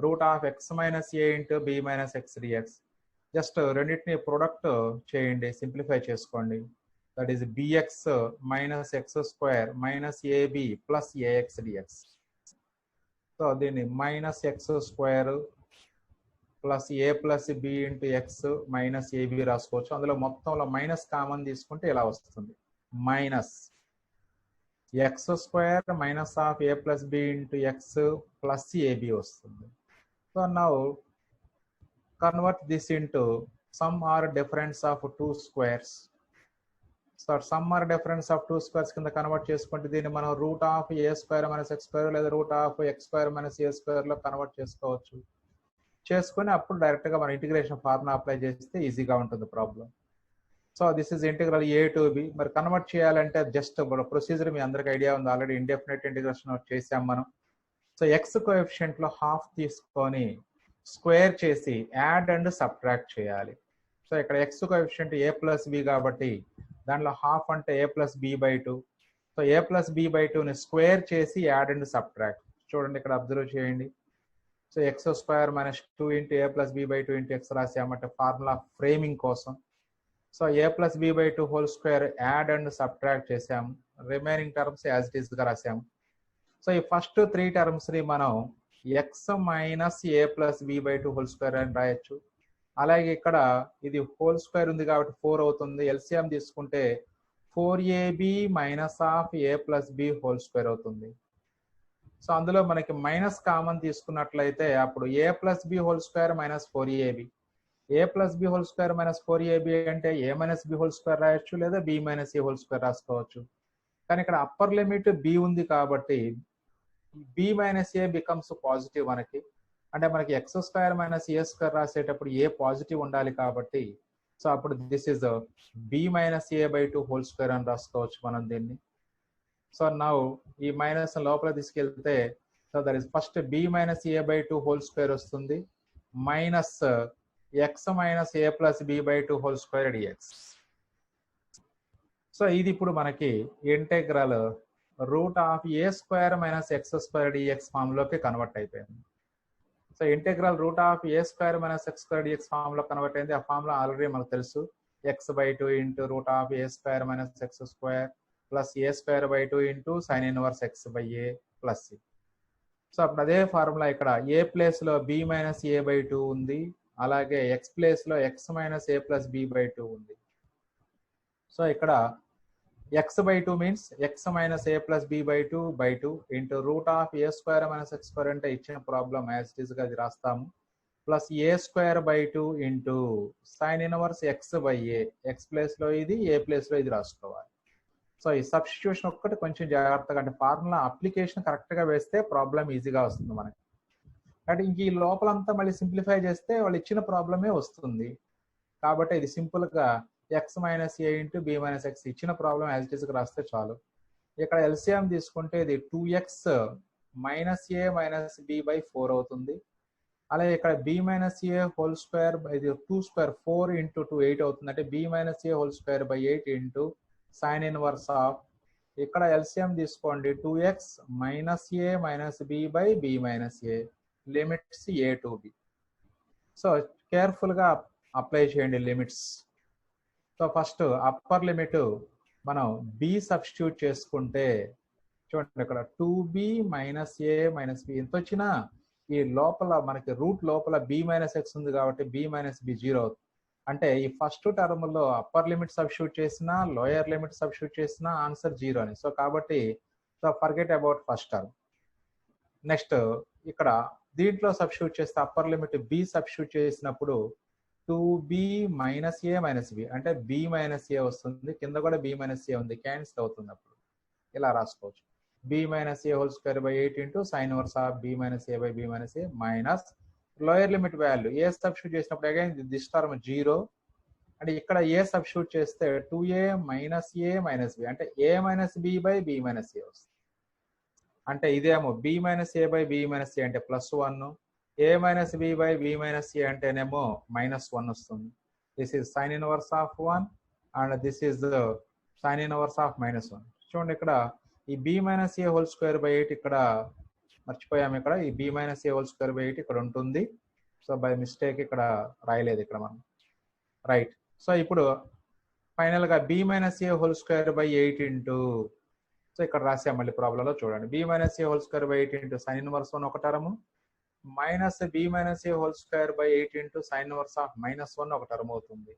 root of x minus a into b minus x dx. Just రెండింటిని ప్రొడక్ట్ చేయండి, సింప్లిఫై చేసుకోండి. That is bx minus x square minus ab plus ax dx. So దీన్ని minus x square plus a plus b into x minus a b రాసుకోవచ్చు. అందులో మొత్తంలో minus common తీసుకుంటే ఇలా వస్తుంది, minus x square minus of a plus b into x plus a b వస్తుంది. So now convert this into sum or difference of two squares. So sum or difference of two squares కింద convert చేసుకుంటే దీన్ని మనం root of a square minus x square లేదా root of x square minus a square లో convert చేసుకోవచ్చు. చేసుకుని అప్పుడు direct గా మనం ఇంటిగ్రేషన్ ఫార్ములా అప్లై చేస్తే ఈజీగా ఉంటుంది problem. So this is integral a to b. మరి కన్వర్ట్ చేయాలంటే జస్ట్ ప్రొసీజర్ మీ అందరికి ఐడియా ఉంది, ఆల్రెడీ ఇండెఫినెట్ ఇంటిగ్రేషన్ చేసాం మనం. సో ఎక్స్ కోఎఫిషియంట్ లో హాఫ్ తీసుకొని స్క్వేర్ చేసి యాడ్ అండ్ సబ్ట్రాక్ట్ చేయాలి. సో ఇక్కడ x coefficient a plus b కాబట్టి దాంట్లో హాఫ్ అంటే a plus b by 2. So a plus b by 2ని స్క్వేర్ చేసి యాడ్ అండ్ సబ్ట్రాక్ట్. చూడండి ఇక్కడ అబ్జర్వ్ చేయండి. So X square minus 2 into a plus b by 2 into x రాసామంటే formula framing కోసం. So a plus b by 2 whole square add and subtract చేసాము. Remaining terms as it is గా రాసాము. So ఈ first 3 terms ని మనం x minus a plus b by 2 whole square అని రాయొచ్చు. అలాగే ఇక్కడ ఇది హోల్ స్క్వేర్ ఉంది కాబట్టి 4 అవుతుంది. ఎల్సిఎం తీసుకుంటే 4ab minus of a plus b whole square అవుతుంది. సో అందులో మనకి మైనస్ కామన్ తీసుకున్నట్లయితే అప్పుడు a plus b whole square minus 4ab, a plus b whole square minus 4ab అంటే a minus b whole square రాయొచ్చు, లేదా b minus a whole square రాసుకోవచ్చు. కానీ ఇక్కడ అప్పర్ లిమిట్ b ఉంది కాబట్టి b minus a becomes positive మనకి. అంటే మనకి X square minus a square రాసేటప్పుడు ఏ పాజిటివ్ ఉండాలి కాబట్టి సో అప్పుడు this is b minus a by 2 whole square అని రాసుకోవచ్చు మనం దీన్ని. సో నౌ ఈ మైనస్ లోపల తీసుకెళ్తే so that is first b minus a by 2 whole square వస్తుంది minus x minus a plus b by 2 whole square dx. So ఇది ఇప్పుడు మనకి integral root of a square minus x square dx form లోకి convert అయిపోయింది. So integral root of a square minus x square dx form లో convert అయింది. ఆ form లో already మనకు తెలుసు x by 2 into root of a square minus x square plus a square by 2 into sine inverse x by a plus c. So అప్పుడు అదే formula ఇక్కడ a place లో b మైనస్ a బై 2 ఉంది, అలాగే x place లో x minus a plus b by 2 ఉంది. So ఇక్కడ x by 2 means x minus a plus b by 2 into root of a square minus x square అంటే ఇచ్చిన problem as it is గా అది రాస్తాము plus a square by 2 into sin inverse x by a, x place లో ఇది a place లో ఇది రాసుకోవాలి. సో ఈ సబ్స్టిట్యూషన్ ఒక్కటి కొంచెం జాగ్రత్తగా అంటే ఫార్ములా అప్లికేషన్ కరెక్ట్ గా వేస్తే ప్రాబ్లం ఈజీగా వస్తుంది మనకి. అంటే ఇంక ఈ లోపలంతా మళ్ళీ సింప్లిఫై చేస్తే వాళ్ళు ఇచ్చిన ప్రాబ్లమే వస్తుంది. కాబట్టి ఇది సింపుల్ గా x minus a into b minus x ఇచ్చిన ప్రాబ్లం యాజ్ ఇట్ ఈస్ రాస్తే చాలు. ఇక్కడ ఎల్సిఎం తీసుకుంటే ఇది 2x minus a minus b by 4 అవుతుంది. అలాగే ఇక్కడ b minus a whole square ఇది 2 స్క్వేర్ 4 ఇంటూ 2 8 అవుతుంది. అంటే b minus a whole square by 8 into sine inverse of ఇక్కడ ఎల్సిఎం తీసుకోండి 2x minus a minus b by b minus a limits a to b. So careful గా apply చేయండి limits. So first upper limit మనం b substitute చేసుకుంటే చూడండి ఇక్కడ 2b minus a minus b ఎంత వచ్చినా ఈ లోపల మనకి రూట్ లోపల b మైనస్ x ఉంది కాబట్టి b మైనస్ b 0 అవుతుంది. అంటే ఈ ఫస్ట్ టర్మ్ లో అప్పర్ లిమిట్ సబ్స్టిట్యూట్ చేసినా లోయర్ లిమిట్ సబ్స్టిట్యూట్ చేసినా ఆన్సర్ 0 అని. సో కాబట్టి so forget about first term. Next ఇక్కడ దీంట్లో సబ్స్టిట్యూట్ చేస్తే అప్పర్ లిమిట్ b సబ్స్టిట్యూట్ చేసినప్పుడు 2b minus a minus b అంటే b మైనస్ a వస్తుంది, కింద కూడా b మైనస్ a ఉంది, క్యాన్సిల్ అవుతుంది. అప్పుడు ఇలా రాసుకోవచ్చు b minus a whole square by 8 into sine inverse of b minus a by b minus a minus lower limit value a substitute చేసినప్పుడు అగైన్ దిస్ టర్మ్ 0 అంటే ఇక్కడ a సబ్స్టిట్యూట్ చేస్తే 2a minus a minus b అంటే a minus b by b minus a వస్తుంది. అంటే ఇదేమో b minus a by b minus a అంటే plus 1, a minus b by b minus a అంటేనేమో minus 1 వస్తుంది. This is sine inverse of 1 and this is sine inverse of minus 1. చూడండి ఇక్కడ ఈ b minus a whole square by 8 ఇక్కడ మర్చిపోయాము, ఇక్కడ ఈ b minus a whole square by 8 ఇక్కడ ఉంటుంది. సో బై మిస్టేక్ ఇక్కడ రాయలేదు ఇక్కడ మనం, రైట్. సో ఇప్పుడు ఫైనల్ గా b minus a whole square by 8 into so ఇక్కడ రాసాం మళ్ళీ ప్రాబ్లంలో చూడండి b minus a whole square by 8 into sine inverse 1 ఒక term minus b minus a whole square by 8 into sine inverse of minus 1 ఒక term అవుతుంది.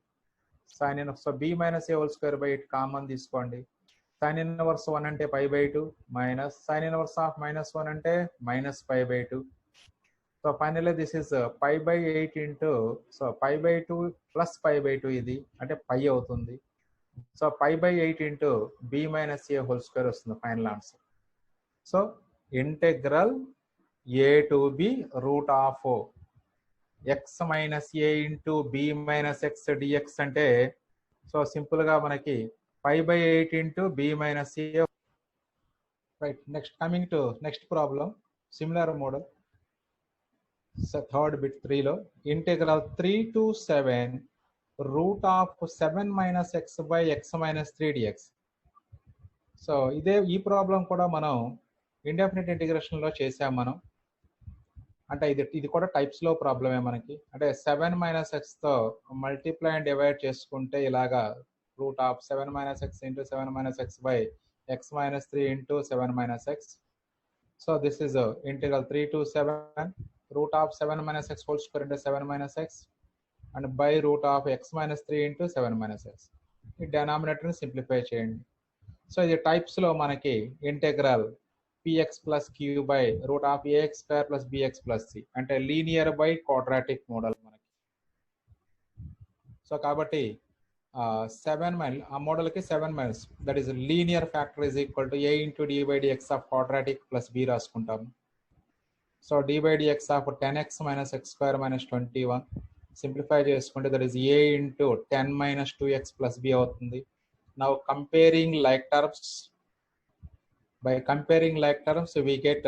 Sine inverse so b minus a whole square by 8 common తీసుకోండి. Sine inverse 1 అంటే పై by 2 minus sine inverse of minus 1 అంటే minus pi by 2. So finally this is pi by 8 into so pi by 2 plus pi by 2 ఇది అంటే pi అవుతుంది. So pi by 8 into b minus a whole square వస్తుంది final answer. So integral a to b root of x minus a into b minus x dx అంటే so simple గా మనకి 5/8 into b minus a. Right, next coming to next problem similar model. Third bit 3 లో integral 3 to 7 root of 7 minus x by x minus 3 dx. So ఇదే ఈ problem కూడా మనం indefinite integration లో చేసాం మనం. అంటే ఇది కూడా టైప్స్ లో ప్రాబ్లమే మనకి. అంటే 7 మైనస్ ఎక్స్ తో మల్టిప్లై అండ్ డివైడ్ చేసుకుంటే ఇలాగా root of 7 minus x into 7 minus X by X minus 3 into 7 minus X. So this is integral 3 to 7 root of 7 minus x whole square into 7 minus x and by root of x minus 3 into 7 minus x. ఈ denominator ని simplify చేయండి. So ఇది types లో మనకి integral px plus q by root of ax square plus bx plus c అంటే linear by quadratic model మనకి. So కాబట్టి 7 minus ఆ మోడల్కి 7 minus that is linear factor is equal to a into d by d x of quadratic plus b రాసుకుంటాము. So d by d x of 10x minus x square minus 21 simplify చేసుకుంటే that is a into 10 minus 2x plus b అవుతుంది. Now comparing like terms, by comparing like terms we get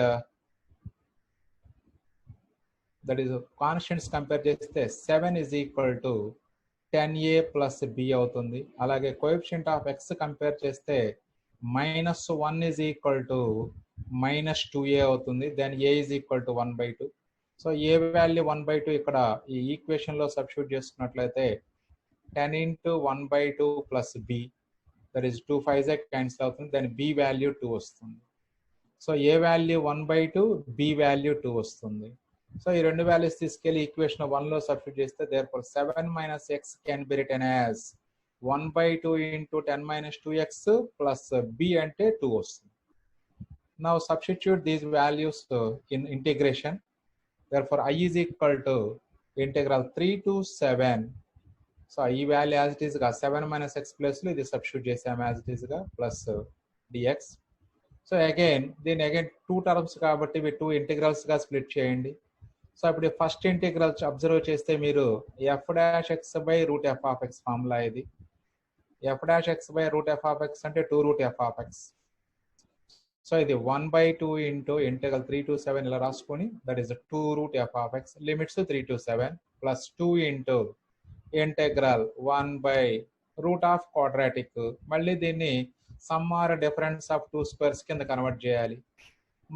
that is constants compare చేస్తే 7 is equal to 10a plus b అవుతుంది. అలాగే coefficient of x compare చేస్తే -1 is equal to -2a అవుతుంది. Then a is equal to 1/2. So a value 1/2 ఇక్కడ ఈ equation లో substitute చేసుకున్నట్లయితే 10 into 1/2 plus b that is 2 5s cancel అవుతుంది. Then b value 2 వస్తుంది. So a value 1/2, b value 2 వస్తుంది. So ఈ రెండు వాల్యూస్ తీసుకెళ్లి ఈక్వేషన్ 1 లో సబ్స్టిట్యూట్ చేస్తే therefore 7 minus x can be written as 1/2 into 10 minus 2x plus b అంటే 2 వస్తుంది. Now substitute these values in integration. Therefore I is equal to integral 3 to 7. So ఈ value as it is గా 7 minus x plus లో ఇది substitute చేసాము as it is గా plus dx. So again దీని again 2 terms కాబట్టి ఇవి 2 integrals గా స్ప్లిట్ చేయండి. సో ఇప్పుడు ఫస్ట్ ఇంటిగ్రల్ అబ్జర్వ్ చేస్తే మీరు f'(x) by root f of x formula ఇది. f'(x) by root f of x అంటే 2 root f of x. So ఇది 1/2 ఇంటూ ఇంటిగ్రల్ 3 to 7 ఇలా రాసుకొని that is 2 root f of x limits 3 to 7 plus 2 into integral 1 by root of quadratic. మళ్ళీ దీన్ని sum or difference of 2 squares కింద convert చేయాలి.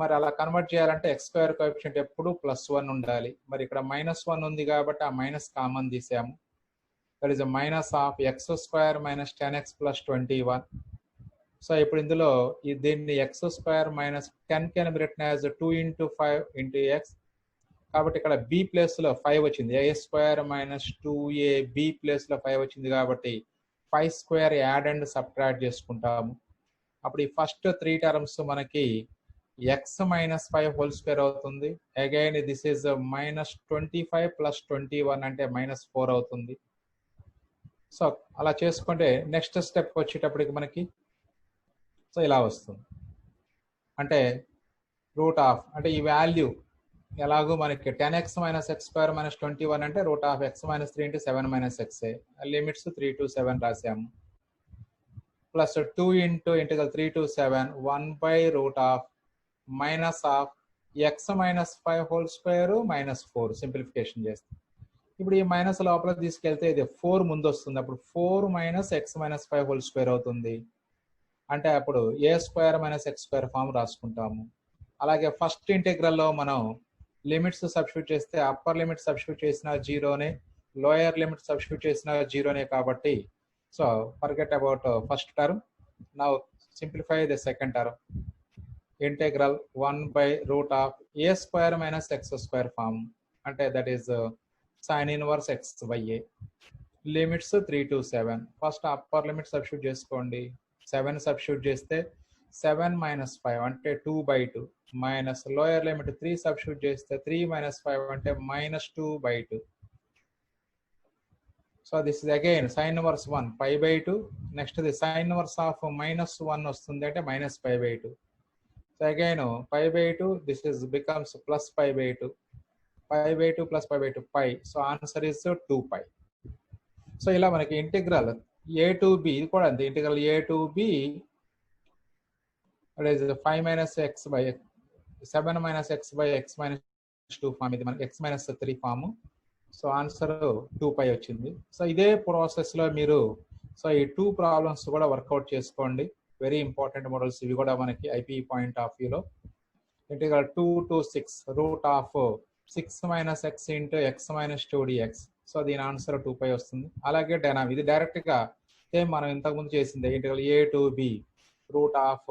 మరి అలా కన్వర్ట్ చేయాలంటే x స్క్వేర్ కోఎఫిషియంట్ ఎప్పుడు +1 ఉండాలి. మరి ఇక్కడ -1 ఉంది కాబట్టి ఆ మైనస్ కామన్ తీసాము. That is minus of x square minus 10x plus 21. So ఇప్పుడు ఇందులో దీన్ని x square minus 10 can be written as 2 into 5 into x. కాబట్టి ఇక్కడ b ప్లేస్ లో 5 వచ్చింది. a square minus 2ab place లో 5 వచ్చింది కాబట్టి 5 స్క్వేర్ యాడ్ అండ్ సబ్ట్రాక్ట్ చేసుకుంటాము. అప్పుడు ఈ ఫస్ట్ 3 టర్మ్స్ మనకి x minus 5 హోల్ స్క్వేర్ అవుతుంది. అగైన్ దిస్ ఈస్ -25 ప్లస్ 21 అంటే -4 అవుతుంది. సో అలా చేసుకుంటే నెక్స్ట్ స్టెప్ వచ్చేటప్పటికి మనకి సో ఇలా వస్తుంది. అంటే రూట్ ఆఫ్ అంటే ఈ వాల్యూ ఎలాగో మనకి 10x minus x square minus 21 అంటే రూట్ ఆఫ్ x minus 3 into 7 minus x limits 3 to 7 రాసాము. Plus 2 into integral 3 to 7 1 by root of minus of x minus 5 whole square -4 simplification చేస్తాం. ఇప్పుడు ఈ మైనస్ లోపల తీసుకెళ్తే ఇది 4 ముందు వస్తుంది. అప్పుడు 4 minus x minus 5 whole square అవుతుంది. అంటే అప్పుడు a square minus x square form రాసుకుంటాము. అలాగే ఫస్ట్ ఇంటిగ్రల్ లో మనం లిమిట్స్ సబ్స్టిట్యూట్ చేస్తే అప్పర్ లిమిట్ సబ్స్టిట్యూట్ చేసిన 0నే, లోయర్ లిమిట్ సబ్స్టిట్యూట్ చేసిన 0నే కాబట్టి so forget about first term. Now simplify the second term. Integral 1 by root of a square minus x square form అంటే that is sine inverse x by a. Limits 3 to 7. First upper limit substitute చేసుకోండి. 7 substitute చేస్తే 7 minus 5 అంటే 2/2 minus lower limit 3 substitute చేస్తే 3 minus 5 అంటే -2/2. So this is again sine inverse 1 π/2. Next the sine inverse of -1 వస్తుంది అంటే -π/2. So again π/2 this is becomes plus π/2. π/2 plus π/2 π. So answer is 2π. సో ఇలా మనకి ఇంటిగ్రల్ a to b ఇది కూడా అంతే. ఇంటిగ్రల్ a to b that is 5 minus x by 7 minus x by x minus 2 form. ఇది మనకి x minus 3 form. So answer 2π వచ్చింది. సో ఇదే ప్రాసెస్ లో మీరు సో ఈ 2 ప్రాబ్లమ్స్ కూడా వర్కౌట్ చేసుకోండి. వెరీ ఇంపార్టెంట్ మోడల్స్ ఇవి కూడా మనకి ఐపీ పాయింట్ ఆఫ్ వ్యూలో. Integral 2 to 6 root of 6 minus x into x minus 2dx. So దీని ఆన్సర్ 2π వస్తుంది. అలాగే డైనామిక్ ఇది డైరెక్ట్గా సేమ్ మనం ఇంతకుముందు చేసింది integral a to b root of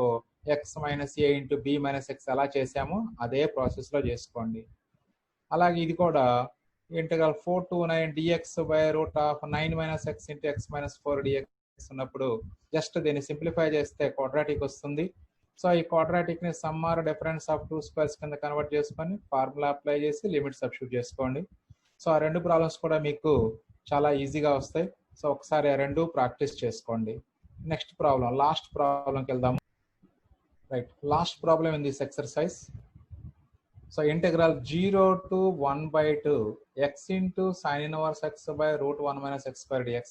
x minus a into b minus x ఎలా చేసామో అదే ప్రాసెస్లో చేసుకోండి. అలాగే ఇది కూడా integral 4 to 9 dx by root of 9 minus x into x minus 4dx ఉన్నప్పుడు జస్ట్ దీన్ని సింప్లిఫై చేస్తే క్వాడ్రాటిక్ వస్తుంది. సో ఈ క్వాడ్రాటిక్ ని sum or difference of two squares కింద కన్వర్ట్ చేసుకొని ఫార్ములా అప్లై చేసి లిమిట్ సబ్స్టిట్యూట్ చేసుకోండి. సో ఆ రెండు ప్రాబ్లమ్స్ కూడా మీకు చాలా ఈజీగా వస్తాయి. సో ఒకసారి ఆ రెండు ప్రాక్టీస్ చేసుకోండి. నెక్స్ట్ ప్రాబ్లం లాస్ట్ ప్రాబ్లంకి వెళ్దాము. Right, last problem in this exercise. So integral 0 to 1/2 x into sin inverse x by root 1 minus x square dx.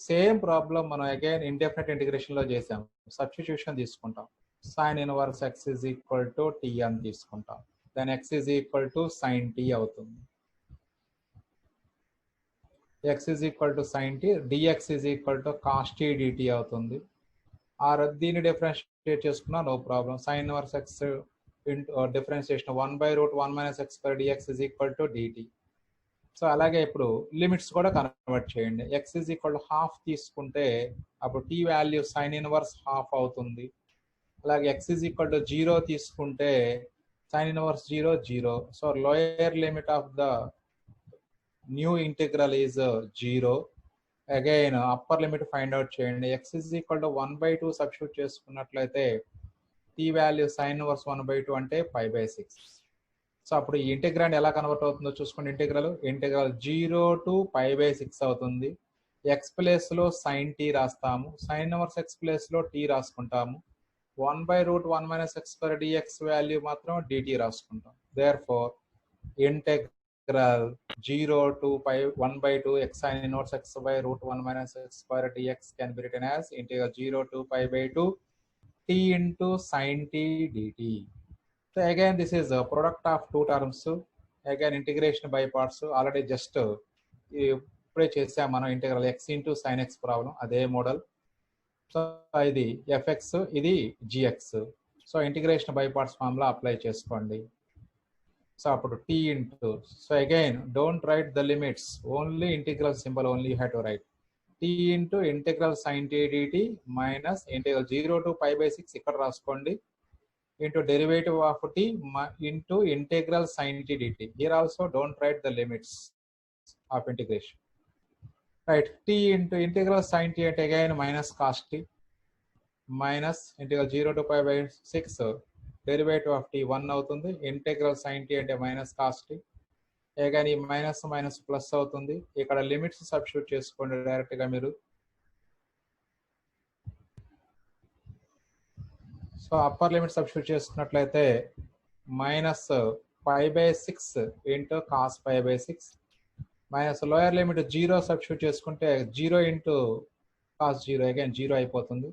Same problem మనం అగైన్ ఇండెఫినెట్ ఇంటిగ్రేషన్ లో చేసాం. సబ్స్టిట్యూషన్ తీసుకుంటాం. sin inverse x is equal to t అని తీసుకుంటాం. Then x is equal to sin t అవుతుంది. x is equal to sin t, dx is equal to cos t dt అవుతుంది. Or దీన్ని differentiate చేసుకున్నా no problem. sin inverse x differentiation 1/root 1 minus x square dx is equal to dt. So అలాగే ఇప్పుడు limits కూడా convert చేయండి. x is equal to half తీసుకుంటే అప్పుడు t value sin inverse half అవుతుంది. అలాగే x is equal to 0 తీసుకుంటే sin inverse 0 0. So lower limit of the new integral is 0. Again upper limit find out చేయండి. x is equal to 1/2 substitute చేసుకున్నట్లయితే t value sin inverse 1/2 అంటే π/6. So అప్పుడు ఈ integrand ఎలా convert అవుతుందో చూసుకోండి. Integral 0 to π/6 అవుతుంది. ఎక్స్ ప్లేస్ లో sin t రాస్తాము. sin inverse x ప్లేస్ లో t రాసుకుంటాము. 1/root 1 minus x square dx value మాత్రం dt రాసుకుంటాం. Therefore integral 0 to 1/2 x sin inverse x by root 1 minus x square dx can be written as integral 0 to π/2 t into sin t dt. So again this is a product of two terms. Again integration by parts. Already just ఇప్పుడే చేసాం మనం integral x into sin x problem అదే model. So ఇది fx ఇది gx. So integration by parts formula apply చేసుకోండి. So అప్పుడు t into, so again don't write the limits, only integral symbol only you have to right. t into integral sin t dt minus integral 0 to π/6 ఇక్కడ రాసుకోండి into derivative of t into integral sin t dt. Here also don't write the limits of integration. Right, t into integral sin t at again minus cos t minus integral 0 to π/6 derivative of t 1 అవుతుంది. integral sin t అంటే minus cos t. again ఈ minus minus plus అవుతుంది. ఇక్కడ limits substitute చేసుకోండి direct గా మీరు. So upper limit substitute చేసుకున్నట్లయితే minus π/6 into cos π/6 minus lower limit 0 substitute చేసుకుంటే 0 ఇంటూ కాస్ 0 అగైన్ 0 అయిపోతుంది.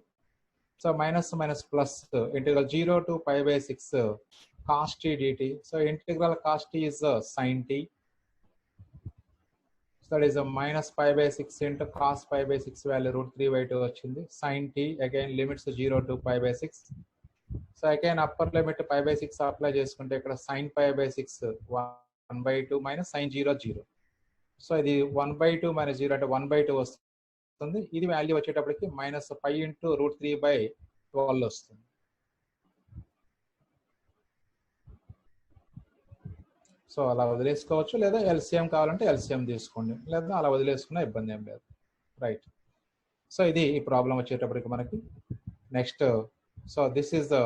So minus minus plus integral 0 to π/6 cos t dt. సో integral cos t is sin t. So that is minus π/6 into cos π/6 value √3/2 వచ్చింది. sin t again limits 0 to π/6. So again upper limit π/6 apply చేసుకుంటే ఇక్కడ sin π/6 1/2 minus sin 0 0. So ఇది 1/2 minus 0 అంటే 1/2 వస్తుంది. ఇది value వచ్చేటప్పటికి minus π into √3/12 వస్తుంది. So అలా వదిలేసుకోవచ్చు, లేదా ఎల్సిఎం కావాలంటే ఎల్సిఎం తీసుకోండి, లేదా అలా వదిలేసుకున్నా ఇబ్బంది ఏం లేదు. రైట్, సో ఇది ఈ ప్రాబ్లం వచ్చేటప్పటికి మనకి next. So this is the